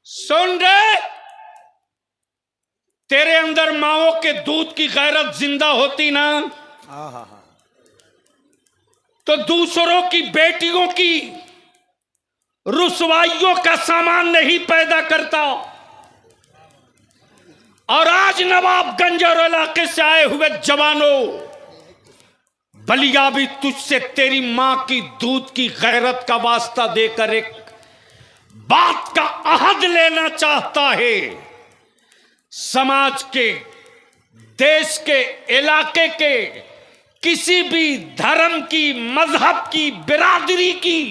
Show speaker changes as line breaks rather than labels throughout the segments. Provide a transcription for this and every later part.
सुन रहे, तेरे अंदर माओ के दूध की गैरत जिंदा होती ना तो दूसरों की बेटियों की रुसवाइयों का सामान नहीं पैदा करता। और आज नवाबगंज और इलाके से आए हुए जवानों, बलिया भी तुझसे तेरी मां की दूध की गैरत का वास्ता देकर एक बात का अहद लेना चाहता है। समाज के, देश के, इलाके के किसी भी धर्म की, मजहब की, बिरादरी की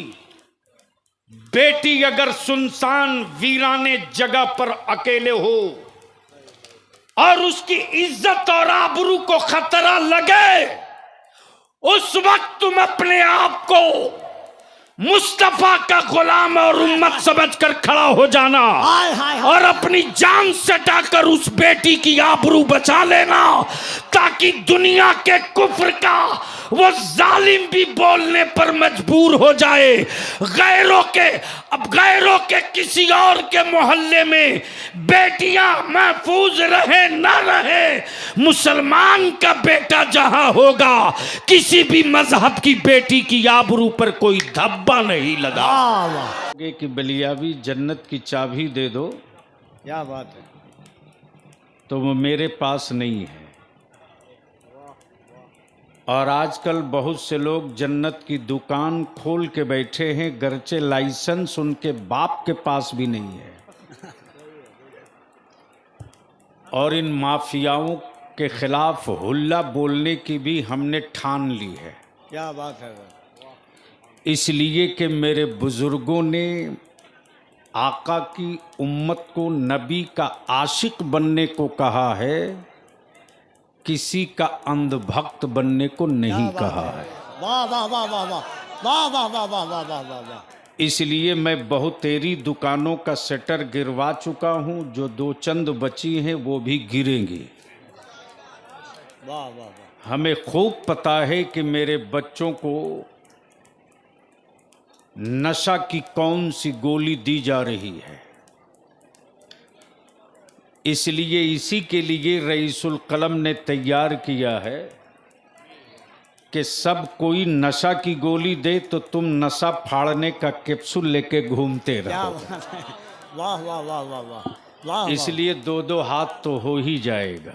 बेटी अगर सुनसान वीराने जगह पर अकेले हो और उसकी इज्जत और आबरू को खतरा लगे, उस वक्त तुम अपने आप को मुस्तफा का गुलाम और उम्मत समझकर खड़ा हो जाना और अपनी जान सटाकर उस बेटी की आबरू बचा लेना, ताकि दुनिया के कुफ्र का वो जालिम भी बोलने पर मजबूर हो जाए। गैरों के किसी और के मोहल्ले में बेटियां महफूज रहे ना रहे, मुसलमान का बेटा जहां होगा किसी भी मजहब की बेटी की आबरू पर कोई धब्बा नहीं लगा। कि बलियावी जन्नत की चाबी दे दो,
क्या बात है,
तो वो मेरे पास नहीं है। और आजकल बहुत से लोग जन्नत की दुकान खोल के बैठे हैं, गरचे लाइसेंस उनके बाप के पास भी नहीं है। और इन माफियाओं के खिलाफ हुल्ला बोलने की भी हमने ठान ली है।
क्या बात है।
इसलिए कि मेरे बुजुर्गों ने आका की उम्मत को नबी का आशिक बनने को कहा है, किसी का अंधभक्त बनने को नहीं कहा है।
वाह वाह वाह वाह वाह वाह वाह वाह वाह वाह वाह वाह वाह।
इसलिए मैं बहुतेरी दुकानों का शटर गिरवा चुका हूं, जो दो चंद बची हैं वो भी गिरेंगी।
वाह वाह वाह।
हमें खूब पता है कि मेरे बच्चों को नशा की कौन सी गोली दी जा रही है। इसलिए इसी के लिए रईसुल कलम ने तैयार किया है कि सब कोई नशा की गोली दे तो तुम नशा फाड़ने का कैप्सूल लेके घूमते रहो।
वाह वाह वाह वाह वाह वाह।
इसलिए दो दो हाथ तो हो ही जाएगा।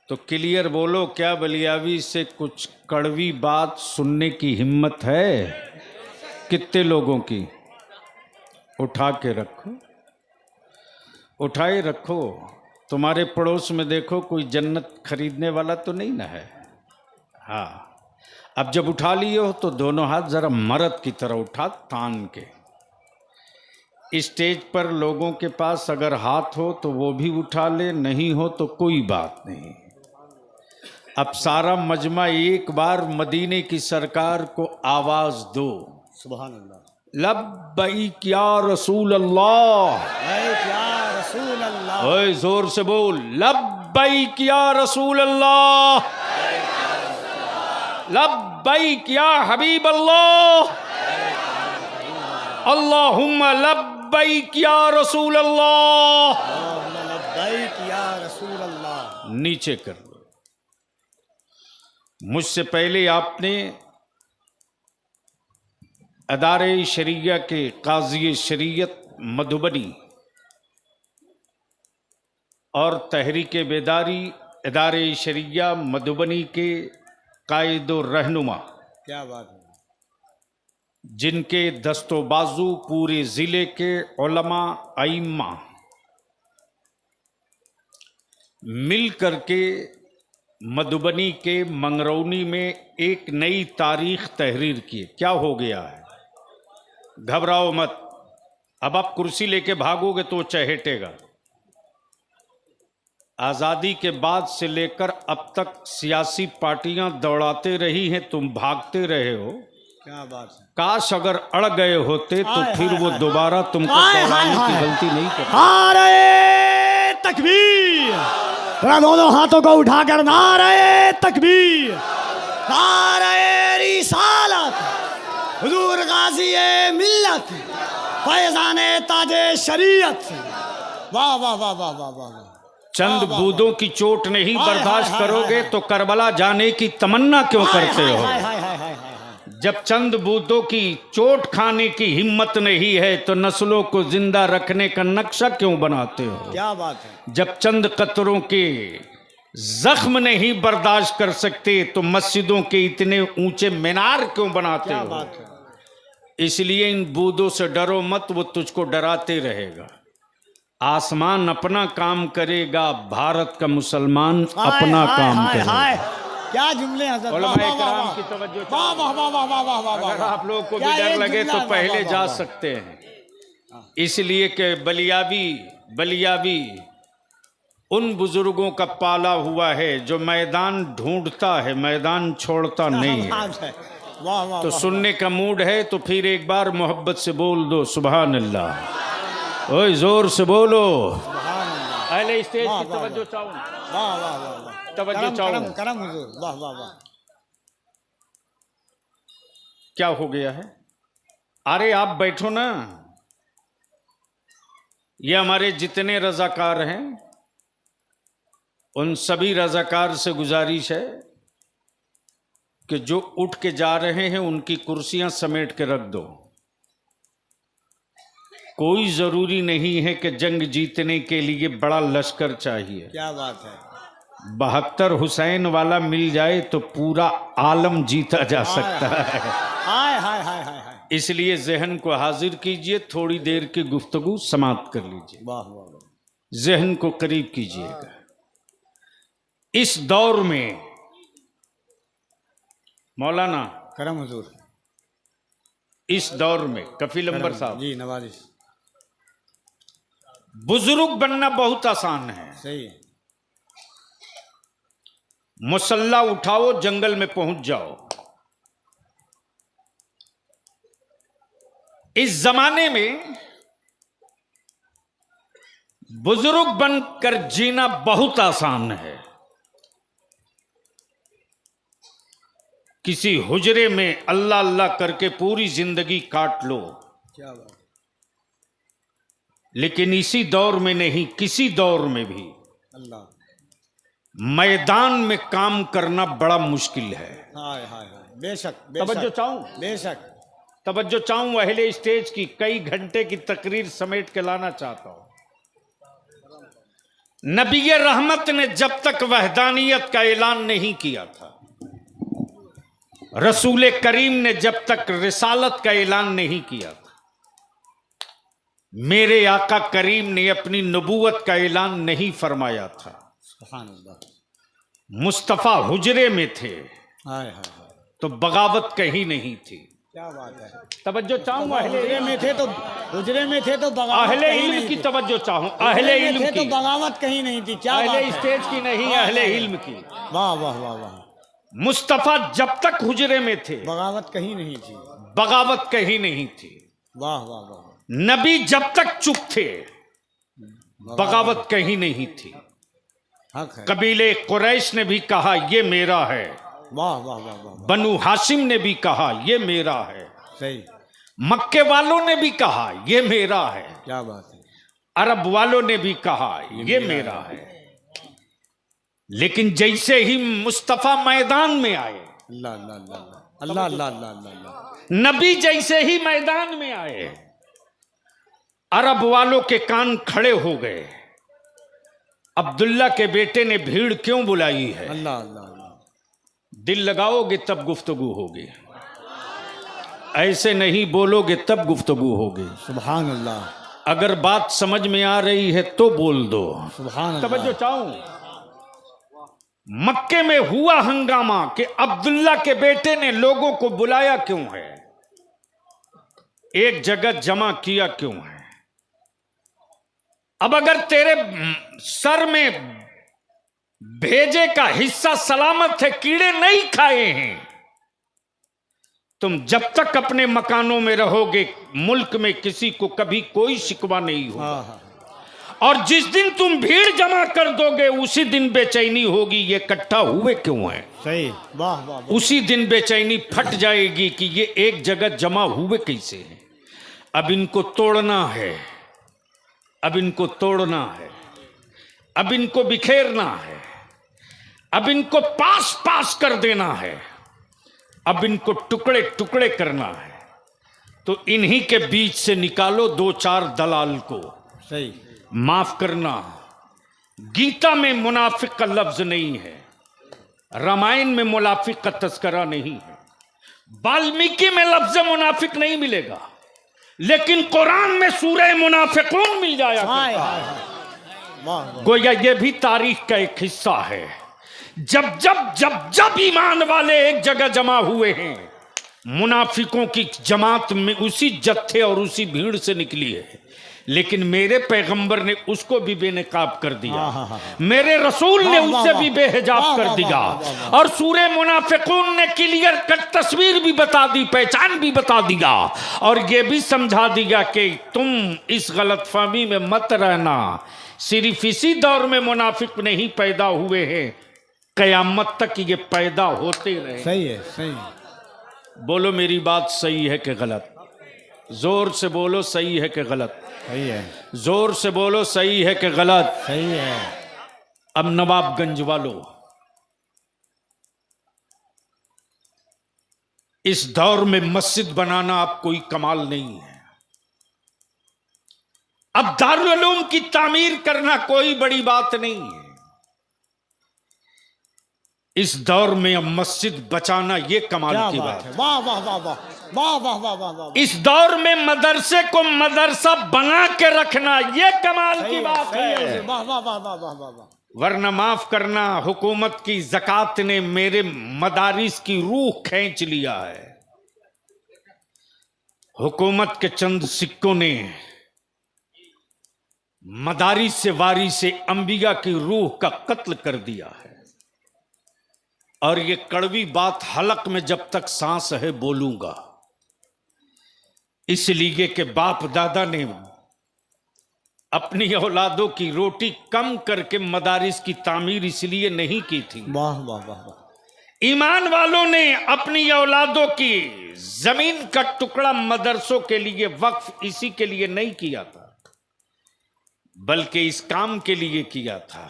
तो क्लियर बोलो, क्या बलियावी से कुछ कड़वी बात सुनने की हिम्मत है? कितने लोगों की? उठा के रखो, उठाए रखो। तुम्हारे पड़ोस में देखो कोई जन्नत खरीदने वाला तो नहीं ना है। हाँ, अब जब उठा लिए हो तो दोनों हाथ जरा मर्द की तरह उठा, तान के। स्टेज पर लोगों के पास अगर हाथ हो तो वो भी उठा ले, नहीं हो तो कोई बात नहीं। अब सारा मजमा एक बार मदीने की सरकार को आवाज दो,
सुभान अल्लाह।
लब्बैक या रसूल अल्लाह। ओए जोर से बोल, लब्बैक या रसूल अल्लाह, लब्बैक या हबीब अल्लाह, अल्लाहुम्मा लब्बैक या रसूल अल्लाह।
लब्बैक या रसूल अल्लाह।
नीचे कर लो। मुझसे पहले आपने अदारे शरिया के काजी शरीयत मधुबनी और तहरीक बेदारी इदारे शरिया मधुबनी के कायदो रहनुमा,
क्या बात है,
जिनके दस्तो बाजू पूरे ज़िले के उलमा आइम्मा मिल करके मधुबनी के मंगरौनी में एक नई तारीख तहरीर की। क्या हो गया है? घबराओ मत। अब आप कुर्सी लेके भागोगे तो चहेटेगा। आज़ादी के बाद से लेकर अब तक सियासी पार्टियां दौड़ाते रही हैं, तुम भागते रहे हो।
क्या बात है।
काश अगर अड़ गए होते तो फिर वो दोबारा तुमको दौड़ाने की गलती नहीं करते।
नारे तकबीर, दोनों हाथों को उठाकर नारे तकबीर, नारे रिसालत, हुजूर गाज़ी मिल्लत, फैज़ाने ताजे शरीयत से। वाह वाह वाह वाह वाह वाह वाह।
चंद
वाह, वाह,
बूंदों की चोट नहीं
हाय,
बर्दाश्त
हाय, हाय,
करोगे
हाय,
तो करबला जाने की तमन्ना क्यों करते
हाय,
हो?
हाय, हाय, हाय, हाय, हाय।
जब चंद बूंदों की चोट खाने की हिम्मत नहीं है तो नस्लों को जिंदा रखने का नक्शा क्यों बनाते हो?
क्या बात है।
जब चंद कतरों के जख्म नहीं बर्दाश्त कर सकते तो मस्जिदों के इतने ऊंचे मीनार क्यों बनाते
क्या
हो?
बात है।
इसलिए इन बूंदों से डरो मत, वो तुझको डराते रहेगा। आसमान अपना काम करेगा, भारत का मुसलमान
हाय,
अपना
हाय,
काम
हाय,
करेगा।
हाय। क्या जुमले हजरत। वाह
उलमाए
वाह वाह
किराम
वाह।
की तवज्जो
वाह वाह वाह वाह वाह वाह वाह
अगर
वाह।
आप लोगों को भी
क्या
डर
एक
लगे
जुमला,
तो
वाह,
पहले
वाह,
जा
वाह,
सकते हैं। इसलिए कि बलियाबी उन बुजुर्गों का पाला हुआ है जो मैदान ढूंढता है, मैदान छोड़ता नहीं है।
बात है। वाह वाह
तो
वाह,
सुनने का मूड है तो फिर एक बार मोहब्बत से बोल दो सुभान अल्लाह। ओए जोर से बोलो।
सुभान अल्लाह।
अहले स्टेज
वाह,
की
वाह,
तवज्जो चाहूं,
वाह वाह वाह वाह।
तवज्जो
करम
चाहूं।
करम करम हुजूर। वाह वाह वाह।
क्या हो गया है? अरे आप बैठो ना। ये हमारे जितने रजाकार हैं उन सभी रजाकार से गुजारिश है कि जो उठ के जा रहे हैं उनकी कुर्सियां समेट के रख दो। कोई जरूरी नहीं है कि जंग जीतने के लिए बड़ा लश्कर चाहिए।
क्या बात है।
72 हुसैन वाला मिल जाए तो पूरा आलम जीता जा सकता है।
हाय हाय हाय हाय हाय।
इसलिए जहन को हाजिर कीजिए, थोड़ी देर की गुफ्तगू समाप्त कर लीजिए,
वाह वाह वाह।
जहन को करीब कीजिएगा। इस दौर में मौलाना,
करम हुजूर।
इस दौर में कफील अंबर
करम।
साहब,
जी नवाजिश।
बुजुर्ग बनना बहुत आसान है।
सही है।
मुसल्ला उठाओ, जंगल में पहुंच जाओ। इस जमाने में बुजुर्ग बनकर जीना बहुत आसान है। किसी हुजरे में अल्लाह अल्लाह करके पूरी जिंदगी काट लो,
क्या बात।
लेकिन इसी दौर में नहीं, किसी दौर में भी
अल्लाह।
मैदान में काम करना बड़ा मुश्किल है।
हाय हाय हाय। बेशक
तवज्जो
बेशक
चाहूं,
बेशक।
तवज्जो चाहूं अहले स्टेज की। कई घंटे की तकरीर समेट के लाना चाहता हूं। नबी रहमत ने जब तक वहदानियत का ऐलान नहीं किया था, रसूल करीम ने जब तक रिसालत का ऐलान नहीं किया था, मेरे आका करीम ने अपनी नबूवत का ऐलान नहीं फरमाया था।
सुभान अल्लाह।
मुस्तफ़ा हुजरे में थे
हाय हाय हाय।
तो बगावत कहीं नहीं थी।
क्या बात है।
तवज्जो चाहूं
हुजरे
अहले
में थे तो बगावत
अहले
कहीं
इल्म
नहीं
की
थी।
तवज्जो चाहूं,
हुजरे
अहले
में
इल्म
थे तो
की,
बगावत कहीं नहीं थी। क्या बात
अहले
है।
स्टेज की नहीं,
वाह,
अहले
वाह,
इल्म की।
वाह वाह वाह वाह।
मुस्तफ़ा जब तक हुजरे में थे
बगावत कहीं नहीं थी।
बगावत कहीं नहीं थी।
वाह वाह वाह।
नबी जब तक चुप थे बगावत कहीं नहीं थी।
हक है।
कबीले कुरैश ने भी कहा ये मेरा है,
वाह वाह वाह वाह।
बनु हाशिम ने भी कहा ये मेरा है,
सही।
मक्के वालों ने भी कहा ये मेरा है,
क्या बात है।
अरब वालों ने भी कहा ये मेरा है। लेकिन जैसे ही मुस्तफ़ा मैदान में आए,
अल्लाह अल्लाह अल्लाह अल्लाह अल्लाह अल्लाह अल्लाह।
नबी जैसे ही मैदान में आए, अरब वालों के कान खड़े हो गए। अब्दुल्ला के बेटे ने भीड़ क्यों बुलाई है?
अल्लाह अल्लाह अल्लाह।
दिल लगाओगे तब गुफ्तगू होगी, ऐसे नहीं बोलोगे तब गुफ्तगू होगी।
सुभान अल्लाह।
अगर बात समझ में आ रही है तो बोल दो।
सुभान
तवज्जो
अल्लाह।
चाहूं, मक्के में हुआ हंगामा कि अब्दुल्ला के बेटे ने लोगों को बुलाया क्यों है, एक जगह जमा किया क्यों है। अब अगर तेरे सर में भेजे का हिस्सा सलामत है, कीड़े नहीं खाए हैं, तुम जब तक अपने मकानों में रहोगे मुल्क में किसी को कभी कोई शिकवा नहीं होगा।
हाँ हाँ।
और जिस दिन तुम भीड़ जमा कर दोगे उसी दिन बेचैनी होगी, ये इकट्ठा हुए क्यों हैं।
सही। वाह वाह वाह।
उसी दिन बेचैनी फट जाएगी कि ये एक जगह जमा हुए कैसे हैं। अब इनको तोड़ना है, अब इनको तोड़ना है, अब इनको बिखेरना है, अब इनको पास पास कर देना है, अब इनको टुकड़े टुकड़े करना है। तो इन्हीं के बीच से निकालो दो चार दलाल को।
सही।
माफ करना, गीता में मुनाफिक का लफ्ज नहीं है, रामायण में मुनाफिक का तस्करा नहीं है, वाल्मीकि में लफ्ज मुनाफिक नहीं मिलेगा, लेकिन कुरान में सूरह मुनाफिकून मिल जाया
हाय
करता
हाय
है।
हाय। वाह वाह।
गोया ये भी तारीख का एक हिस्सा है। जब जब जब जब ईमान वाले एक जगह जमा हुए हैं, मुनाफिकों की जमात में उसी जत्थे और उसी भीड़ से निकली है, लेकिन मेरे पैगंबर ने उसको भी बेनकाब कर दिया, मेरे रसूल ने उससे भी बेहिजाब कर दिया, और सूरे मुनाफिकून ने क्लियर कट तस्वीर भी बता दी, पहचान भी बता दिया, और ये भी समझा दिया कि तुम इस गलतफहमी में मत रहना, सिर्फ इसी दौर में मुनाफिक नहीं पैदा हुए हैं, कयामत तक ये पैदा होते रहे।
सही है, सही है।
बोलो मेरी बात सही है कि गलत? जोर से बोलो, सही है कि गलत?
सही है,
जोर से बोलो, सही है कि गलत?
सही है।
अब नवाबगंज वालों, इस दौर में मस्जिद बनाना अब कोई कमाल नहीं है, अब दारुल उलूम की तामीर करना कोई बड़ी बात नहीं है। इस दौर में अब मस्जिद बचाना यह कमाल की बात है।
वाह वाह वाह वाह वाह वाह वाह वाह वाह।
इस दौर में मदरसे को मदरसा बना के रखना यह कमाल की बात है।
वाह वाह वाह वाह वाह वाह वाह।
वरना माफ करना, हुकूमत की ज़कात ने मेरे मदारिस की रूह खींच लिया है। हुकूमत के चंद सिक्कों ने मदारिस से वारी से अंबिया की रूह का कत्ल कर दिया है। और ये कड़वी बात हलक में जब तक सांस है बोलूंगा, इसलिए कि बाप दादा ने अपनी औलादों की रोटी कम करके मदारिस की तामीर इसलिए नहीं की थी।
वाह वाह वाह वाह।
ईमान वालों ने अपनी औलादों की जमीन का टुकड़ा मदरसों के लिए वक्फ इसी के लिए नहीं किया था, बल्कि इस काम के लिए किया था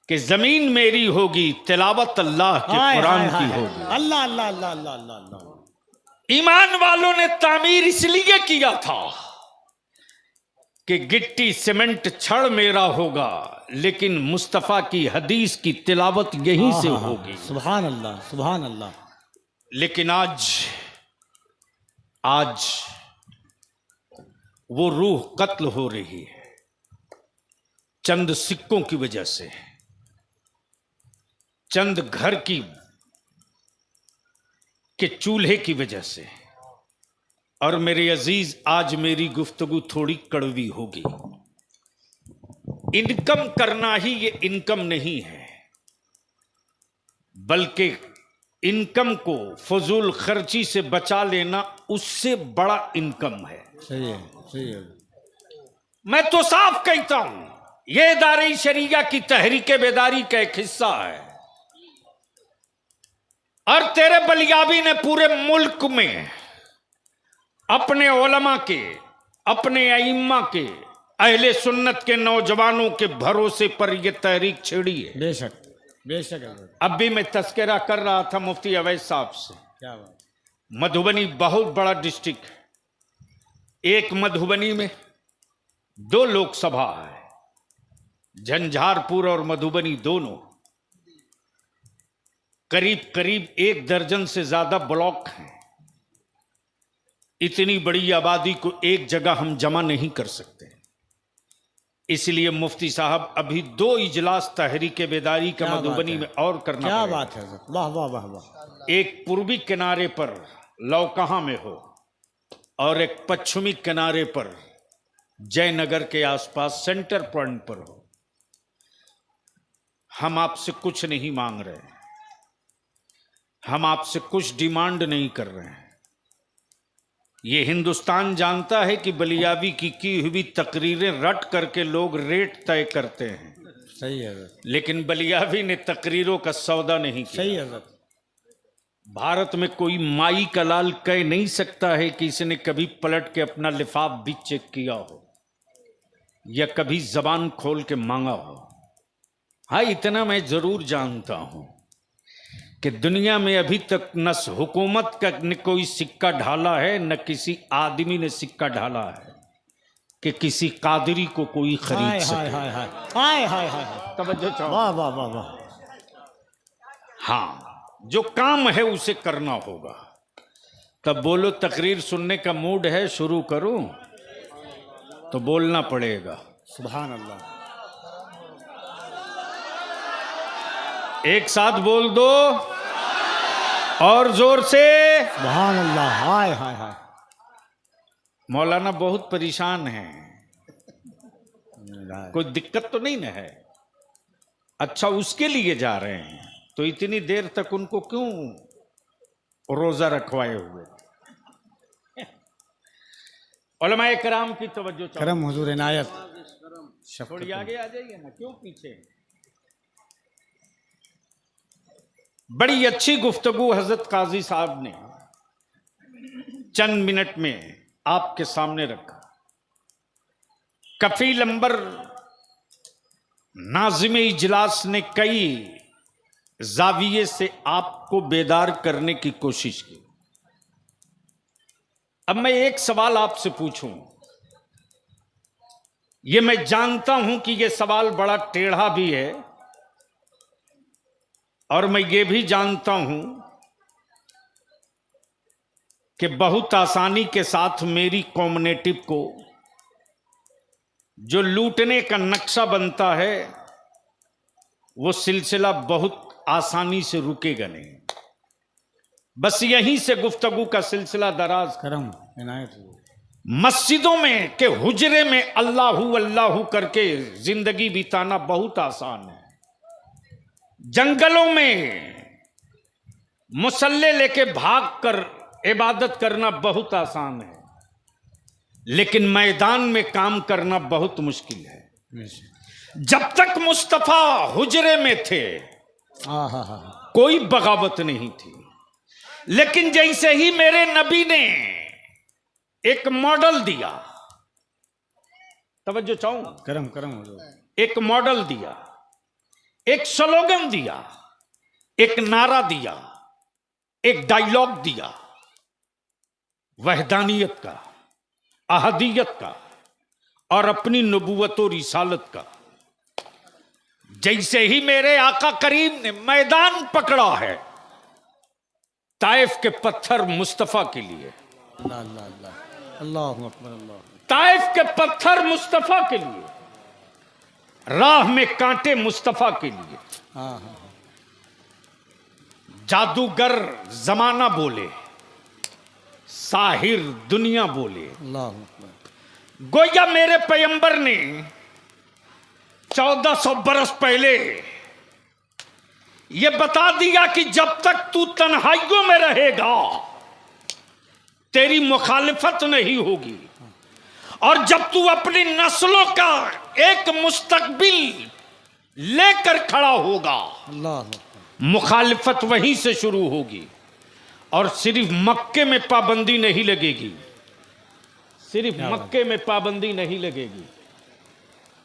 कि जमीन मेरी होगी, तिलावत अल्लाह के कुरान की होगी।
अल्लाह अल्लाह अल्लाह अल्लाह अल्लाह।
ईमान वालों ने तामीर इसलिए किया था कि गिट्टी सीमेंट छड़ मेरा होगा, लेकिन मुस्तफा की हदीस की तिलावत यहीं से होगी।
सुभान अल्लाह, सुभान अल्लाह।
लेकिन आज वो रूह कत्ल हो रही है चंद सिक्कों की वजह से, चंद घर के चूल्हे की वजह से। और मेरे अजीज, आज मेरी गुफ्तगू थोड़ी कड़वी होगी। इनकम करना ही ये इनकम नहीं है, बल्कि इनकम को फजूल खर्ची से बचा लेना उससे बड़ा इनकम है।
सही है, सही है।
मैं तो साफ कहता हूं, यह इदारे शरिया की तहरीक बेदारी का एक हिस्सा है। और तेरे बलियाबी ने पूरे मुल्क में अपने उलमा के, अपने अइम्मा के, अहले सुन्नत के नौजवानों के भरोसे पर यह तहरीक छेड़ी है।
बेशक बेशक।
अब भी मैं तस्करा कर रहा था मुफ्ती अवैस साहब से।
क्या बात।
मधुबनी बहुत बड़ा डिस्ट्रिक्ट है, एक मधुबनी में 2 लोकसभा है, झंझारपुर और मधुबनी दोनों। करीब करीब 1 दर्जन से ज्यादा ब्लॉक हैं। इतनी बड़ी आबादी को एक जगह हम जमा नहीं कर सकते, इसलिए मुफ्ती साहब अभी 2 इजलास तहरीक बेदारी का मधुबनी में और करना।
क्या बात है। वाह वाह वाह वाह।
एक पूर्वी किनारे पर लौकहा में हो और एक पश्चिमी किनारे पर जयनगर के आसपास सेंटर पॉइंट पर हो। हम आपसे कुछ नहीं मांग रहे, हम आपसे कुछ डिमांड नहीं कर रहे हैं। ये हिंदुस्तान जानता है कि बलियाबी की हुई तकरीरें रट करके लोग रेट तय करते हैं।
सही है,
लेकिन बलियाबी ने तकरीरों का सौदा नहीं किया।
सही है।
भारत में कोई माई का लाल कह नहीं सकता है कि इसने कभी पलट के अपना लिफाफ भी चेक किया हो। या कभी जबान खोल के मांगा हो। हाँ, इतना मैं जरूर जानता हूं कि दुनिया में अभी तक न हुकूमत का न कोई सिक्का ढाला है, न किसी आदमी ने सिक्का ढाला है कि किसी कादरी को कोई खरीद
हाय
सके।
हाय हाय हाय हाय हाय हाय
तवज्जो चाहो।
वाह वाह वाह वाह।
हाँ, जो काम है उसे करना होगा। तब बोलो, तकरीर सुनने का मूड है, शुरू करूं? तो बोलना पड़ेगा।
सुभान अल्लाह।
एक साथ बोल दो और जोर से।
सुभान अल्लाह। हाय हाय हाय।
मौलाना बहुत परेशान है, कोई दिक्कत तो नहीं ना है? अच्छा, उसके लिए जा रहे हैं तो इतनी देर तक उनको क्यों रोजा रखवाए हुए? उलमाए कराम की तवज्जो चाहो।
करम हुजूर इनायत।
थोड़ी आगे आ जाइए ना, क्यों पीछे? बड़ी अच्छी गुफ्तगू हजरत काजी साहब ने चंद मिनट में आपके सामने रखा। कफील अंबर नाज़िम इजलास ने कई जाविये से आपको बेदार करने की कोशिश की। अब मैं एक सवाल आपसे पूछूं, ये मैं जानता हूं कि यह सवाल बड़ा टेढ़ा भी है और मैं ये भी जानता हूं कि बहुत आसानी के साथ मेरी कम्युनिटी को जो लूटने का नक्शा बनता है वो सिलसिला बहुत आसानी से रुकेगा नहीं। बस यहीं से गुफ्तगू का सिलसिला दराज।
करम इनायत।
मस्जिदों में के हुजरे में अल्लाहू अल्लाहू करके जिंदगी बिताना बहुत आसान है। जंगलों में मुसल्ले लेके भागकर इबादत करना बहुत आसान है, लेकिन मैदान में काम करना बहुत मुश्किल है। जब तक मुस्तफा हुजरे में थे कोई बगावत नहीं थी, लेकिन जैसे ही मेरे नबी ने एक मॉडल दिया, तवज्जो चाहूं,
करम करम हुजूर।
एक मॉडल दिया, एक स्लोगन दिया, एक नारा दिया, एक डायलॉग दिया, वहदानियत का, अहदियत का और अपनी नबूवत और रिसालत का। जैसे ही मेरे आका करीम ने मैदान पकड़ा है, ताइफ के पत्थर मुस्तफा के लिए,
अल्लाह अल्लाह अल्लाह अल्लाहु अकबर अल्लाह।
ताइफ के पत्थर मुस्तफा के लिए, राह में कांटे मुस्तफा के लिए।
हाँ हाँ।
जादूगर जमाना बोले, साहिर दुनिया बोले,
अल्लाह अकबर।
गोया मेरे पैगंबर ने 1400 बरस पहले यह बता दिया कि जब तक तू तन्हाइयों में रहेगा तेरी मुखालिफत नहीं होगी, और जब तू अपनी नस्लों का एक मुस्तकबिल लेकर खड़ा होगा
अल्लाह
मुखालिफत वहीं से शुरू होगी। और सिर्फ मक्के में पाबंदी नहीं लगेगी, सिर्फ मक्के में पाबंदी नहीं लगेगी,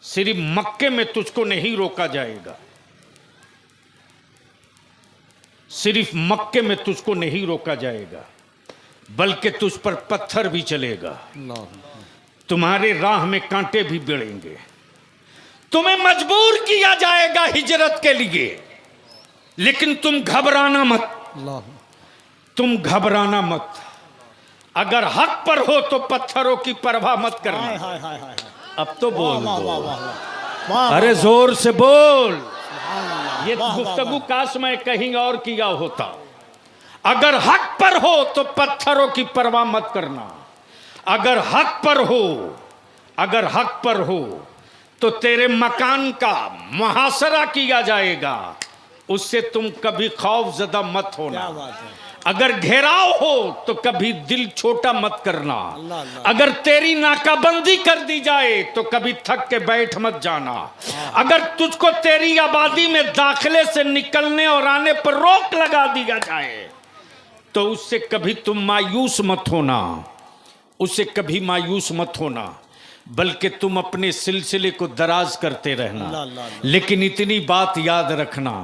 सिर्फ मक्के में तुझको नहीं रोका जाएगा, सिर्फ मक्के में तुझको नहीं रोका जाएगा, बल्कि तुझ पर पत्थर भी चलेगा,
अल्लाह।
तुम्हारे राह में कांटे भी भिड़ेंगे, तुम्हें मजबूर किया जाएगा हिजरत के लिए, लेकिन तुम घबराना मत,
अल्लाह।
तुम घबराना मत। अगर हक पर हो तो पत्थरों की परवाह मत
हाय
करना।
हाय हाय हाय हाय।
अब तो बोल
वाह वाह
दो,
वाह वाह वाह।
अरे जोर से बोल।
सुभान अल्लाह।
ये
वाह, वाह,
गुफ्तगू
वाह।
काश मैं कहीं और किया होता। अगर हक पर हो तो पत्थरों की परवाह मत करना। अगर हक पर हो, अगर हक पर हो तो तेरे मकान का मुहासरा किया जाएगा, उससे तुम कभी खौफजदा मत होना।
क्या बात है।
अगर घेराव हो तो कभी दिल छोटा मत करना।
अल्लाह, अल्लाह।
अगर तेरी नाकाबंदी कर दी जाए तो कभी थक के बैठ मत जाना। अगर तुझको तेरी आबादी में दाखिले से निकलने और आने पर रोक लगा दिया जाए तो उससे कभी तुम मायूस मत होना, उससे कभी मायूस मत होना। बल्कि तुम अपने सिलसिले को दराज करते रहना।
अल्लाह, अल्लाह, अल्लाह।
लेकिन इतनी बात याद रखना,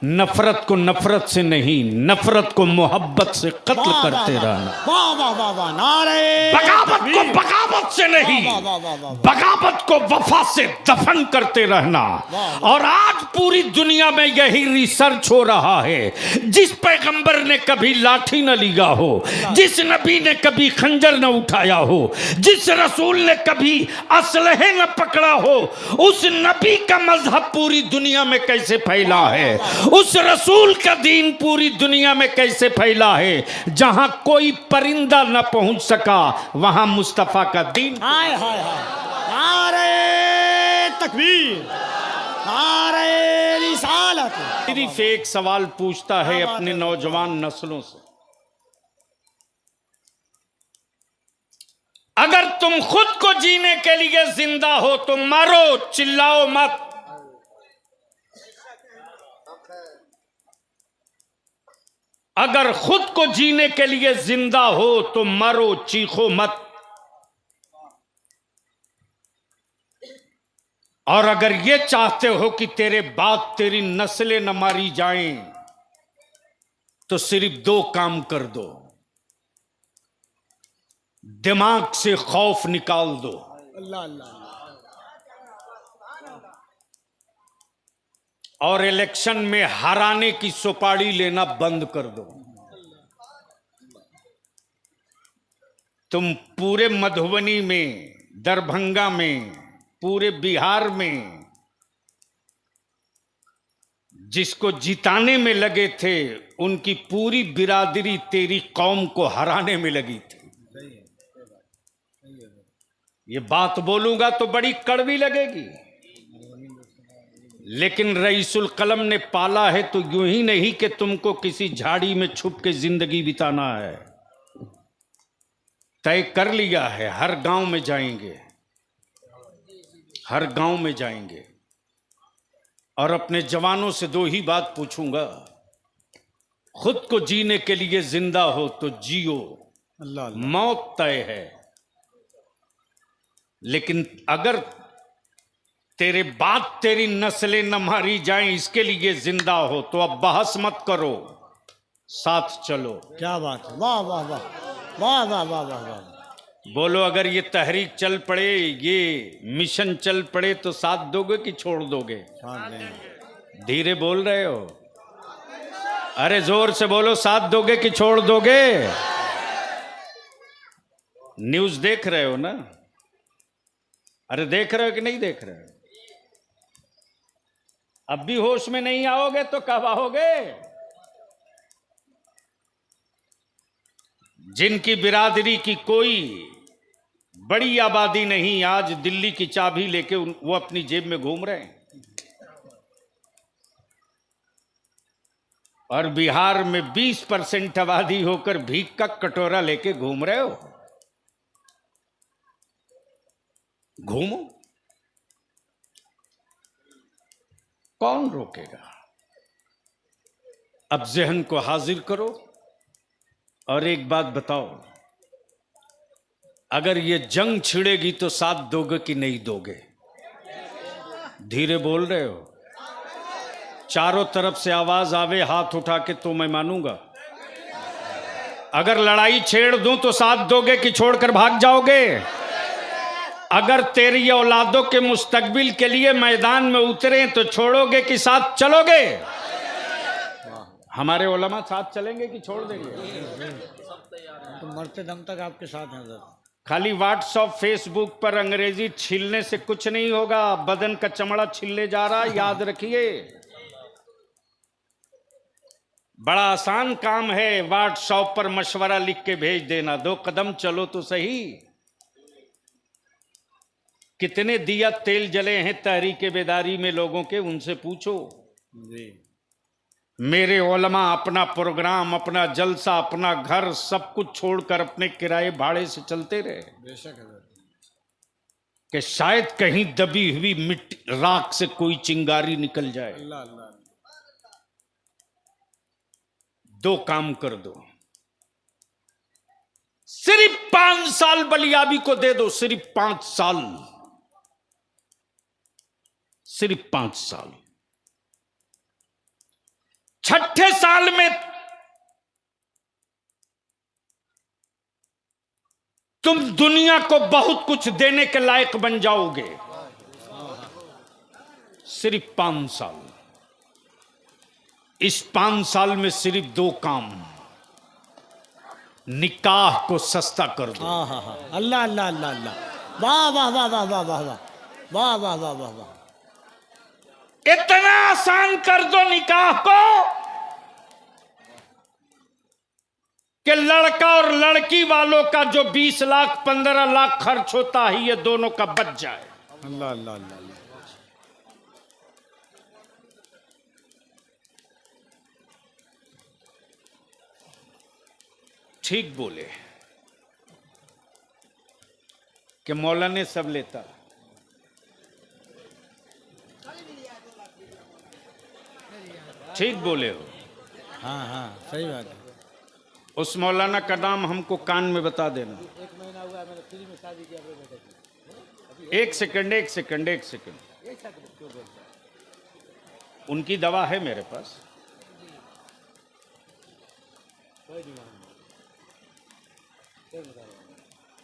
नफरत को नफरत से नहीं, नफरत को मोहब्बत से कत्ल
वाह,
करते
वाह,
रहना।
वाह वाह वाह वाह, नारे
बगावत को
तकबीर।
बगावत से नहीं,
वाह, वाह, वाह, वाह, वाह।
बगावत को वफा से दफन करते रहना।
वाह।
और आज पूरी दुनिया में यही रिसर्च हो रहा है। जिस पैगंबर ने कभी लाठी न लिया हो, जिस नबी ने कभी खंजर न उठाया हो, जिस रसूल ने कभी असलहे न पकड़ा हो, उस नबी का मजहब पूरी दुनिया में कैसे फैला है, उस रसूल का दीन पूरी दुनिया में कैसे फैला है। जहां कोई परिंदा न पहुंच सका, वहां मुस्तफा का दीन।
हाय हाय हाय, नारे तकबीर, नारे रिसालत।
सिर्फ एक सवाल पूछता है अपने नौजवान नस्लों से, अगर तुम खुद को जीने के लिए जिंदा हो तो मरो, चिल्लाओ मत। अगर खुद को जीने के लिए जिंदा हो तो मरो, चीखो मत। और अगर ये चाहते हो कि तेरे बाद तेरी नस्लें न मारी जाएं, तो सिर्फ दो काम कर दो, दिमाग से खौफ निकाल दो।
अल्लाह अल्लाह।
और इलेक्शन में हराने की सुपारी लेना बंद कर दो। तुम पूरे मधुबनी में, दरभंगा में, पूरे बिहार में जिसको जिताने में लगे थे, उनकी पूरी बिरादरी तेरी कौम को हराने में लगी थी। ये बात बोलूंगा तो बड़ी कड़वी लगेगी, लेकिन रईसुल कलम ने पाला है तो यूं ही नहीं कि तुमको किसी झाड़ी में छुप के जिंदगी बिताना है। तय कर लिया है, हर गांव में जाएंगे, हर गांव में जाएंगे। और अपने जवानों से दो ही बात पूछूंगा, खुद को जीने के लिए जिंदा हो तो जियो,
अल्लाह अल्लाह।
मौत तय है। लेकिन अगर तेरे बाद तेरी नस्लें न मारी जाएं, इसके लिए जिंदा हो तो अब बहस मत करो, साथ चलो।
क्या बात है, वाह वाह वाह वाह वाह वाह वाह वाह।
बोलो, अगर ये तहरीक चल पड़े, ये मिशन चल पड़े तो साथ दोगे कि छोड़ दोगे?
साथ देंगे।
धीरे बोल रहे हो, अरे जोर से बोलो, साथ दोगे कि छोड़ दोगे? न्यूज देख रहे हो ना? अरे देख रहे हो कि नहीं देख रहे हो? अब भी होश में नहीं आओगे तो कब आओगे? जिनकी बिरादरी की कोई बड़ी आबादी नहीं, आज दिल्ली की चाबी लेके वो अपनी जेब में घूम रहे हैं। और बिहार में 20% आबादी होकर भीख का कटोरा लेके घूम रहे हो। घूमो, कौन रोकेगा? अब जहन को हाजिर करो और एक बात बताओ, अगर ये जंग छिड़ेगी तो साथ दोगे कि नहीं दोगे? धीरे बोल रहे हो, चारों तरफ से आवाज आवे हाथ उठा के तो मैं मानूंगा। अगर लड़ाई छेड़ दूं तो साथ दोगे कि छोड़कर भाग जाओगे? अगर तेरी औलादों के मुस्तकबिल के लिए मैदान में उतरे तो छोड़ोगे कि साथ चलोगे? हमारे उलमा साथ चलेंगे कि छोड़ देंगे?
तो मरते दम तक आपके साथ हैं सर।
खाली व्हाट्सएप फेसबुक पर अंग्रेजी छीलने से कुछ नहीं होगा, बदन का चमड़ा छिलने जा रहा, याद रखिए। बड़ा आसान काम है, व्हाट्सएप पर मशवरा लिख के भेज देना, 2 कदम चलो तो सही। कितने दिया तेल जले हैं तहरीक बेदारी में लोगों के, उनसे पूछो
जी।
मेरे उलमा अपना प्रोग्राम, अपना जलसा, अपना घर सब कुछ छोड़कर अपने किराए भाड़े से चलते रहे,
बेशक है सर।
कि शायद कहीं दबी हुई मिट्टी राख से कोई चिंगारी निकल जाए।
अल्लाह अल्लाह।
2 काम कर दो, सिर्फ 5 साल बलियाबी को दे दो, सिर्फ 5 साल। सिर्फ 5 साल। छठे साल में तुम दुनिया को बहुत कुछ देने के लायक बन जाओगे। सिर्फ 5 साल। इस 5 साल में सिर्फ 2 काम। निकाह को सस्ता कर दो।
हाँ हाँ हाँ, अल्लाह अल्लाह अल्लाह अल्लाह, वाह वाह वाह वाह वाह वाह वाह वाह वाह वाह वाह।
इतना आसान कर दो निकाह को कि लड़का और लड़की वालों का जो 20 लाख 15 लाख खर्च होता है ये दोनों का बच जाए।
अल्लाह अल्लाह अल्लाह।
ठीक बोले कि मौलाना सब लेता। ठीक बोले हो।
हाँ हाँ, सही बात है।
उस मौलाना का नाम हमको कान में बता देना।
1 महीना हुआ है, मैंने फ्री में शादी किया अपने बेटे की।
एक सेकंड। उनकी दवा है मेरे पास।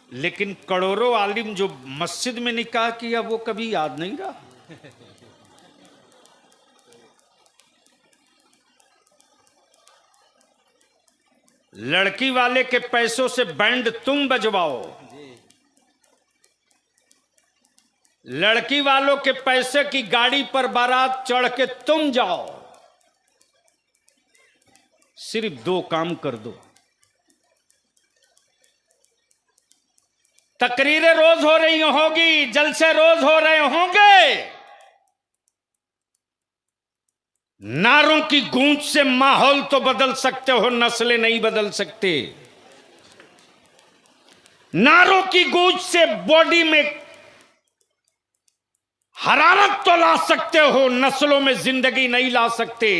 लेकिन करोड़ों आलिम जो मस्जिद में निकाह किया वो कभी याद नहीं रहा। लड़की वाले के पैसों से बैंड तुम बजवाओ, लड़की वालों के पैसे की गाड़ी पर बारात चढ़ के तुम जाओ। सिर्फ 2 काम कर दो। तकरीरें रोज हो रही होगी, जलसे रोज हो रहे होंगे। नारों की गूंज से माहौल तो बदल सकते हो, नस्लें नहीं बदल सकते। नारों की गूंज से बॉडी में हरारत तो ला सकते हो, नस्लों में जिंदगी नहीं ला सकते।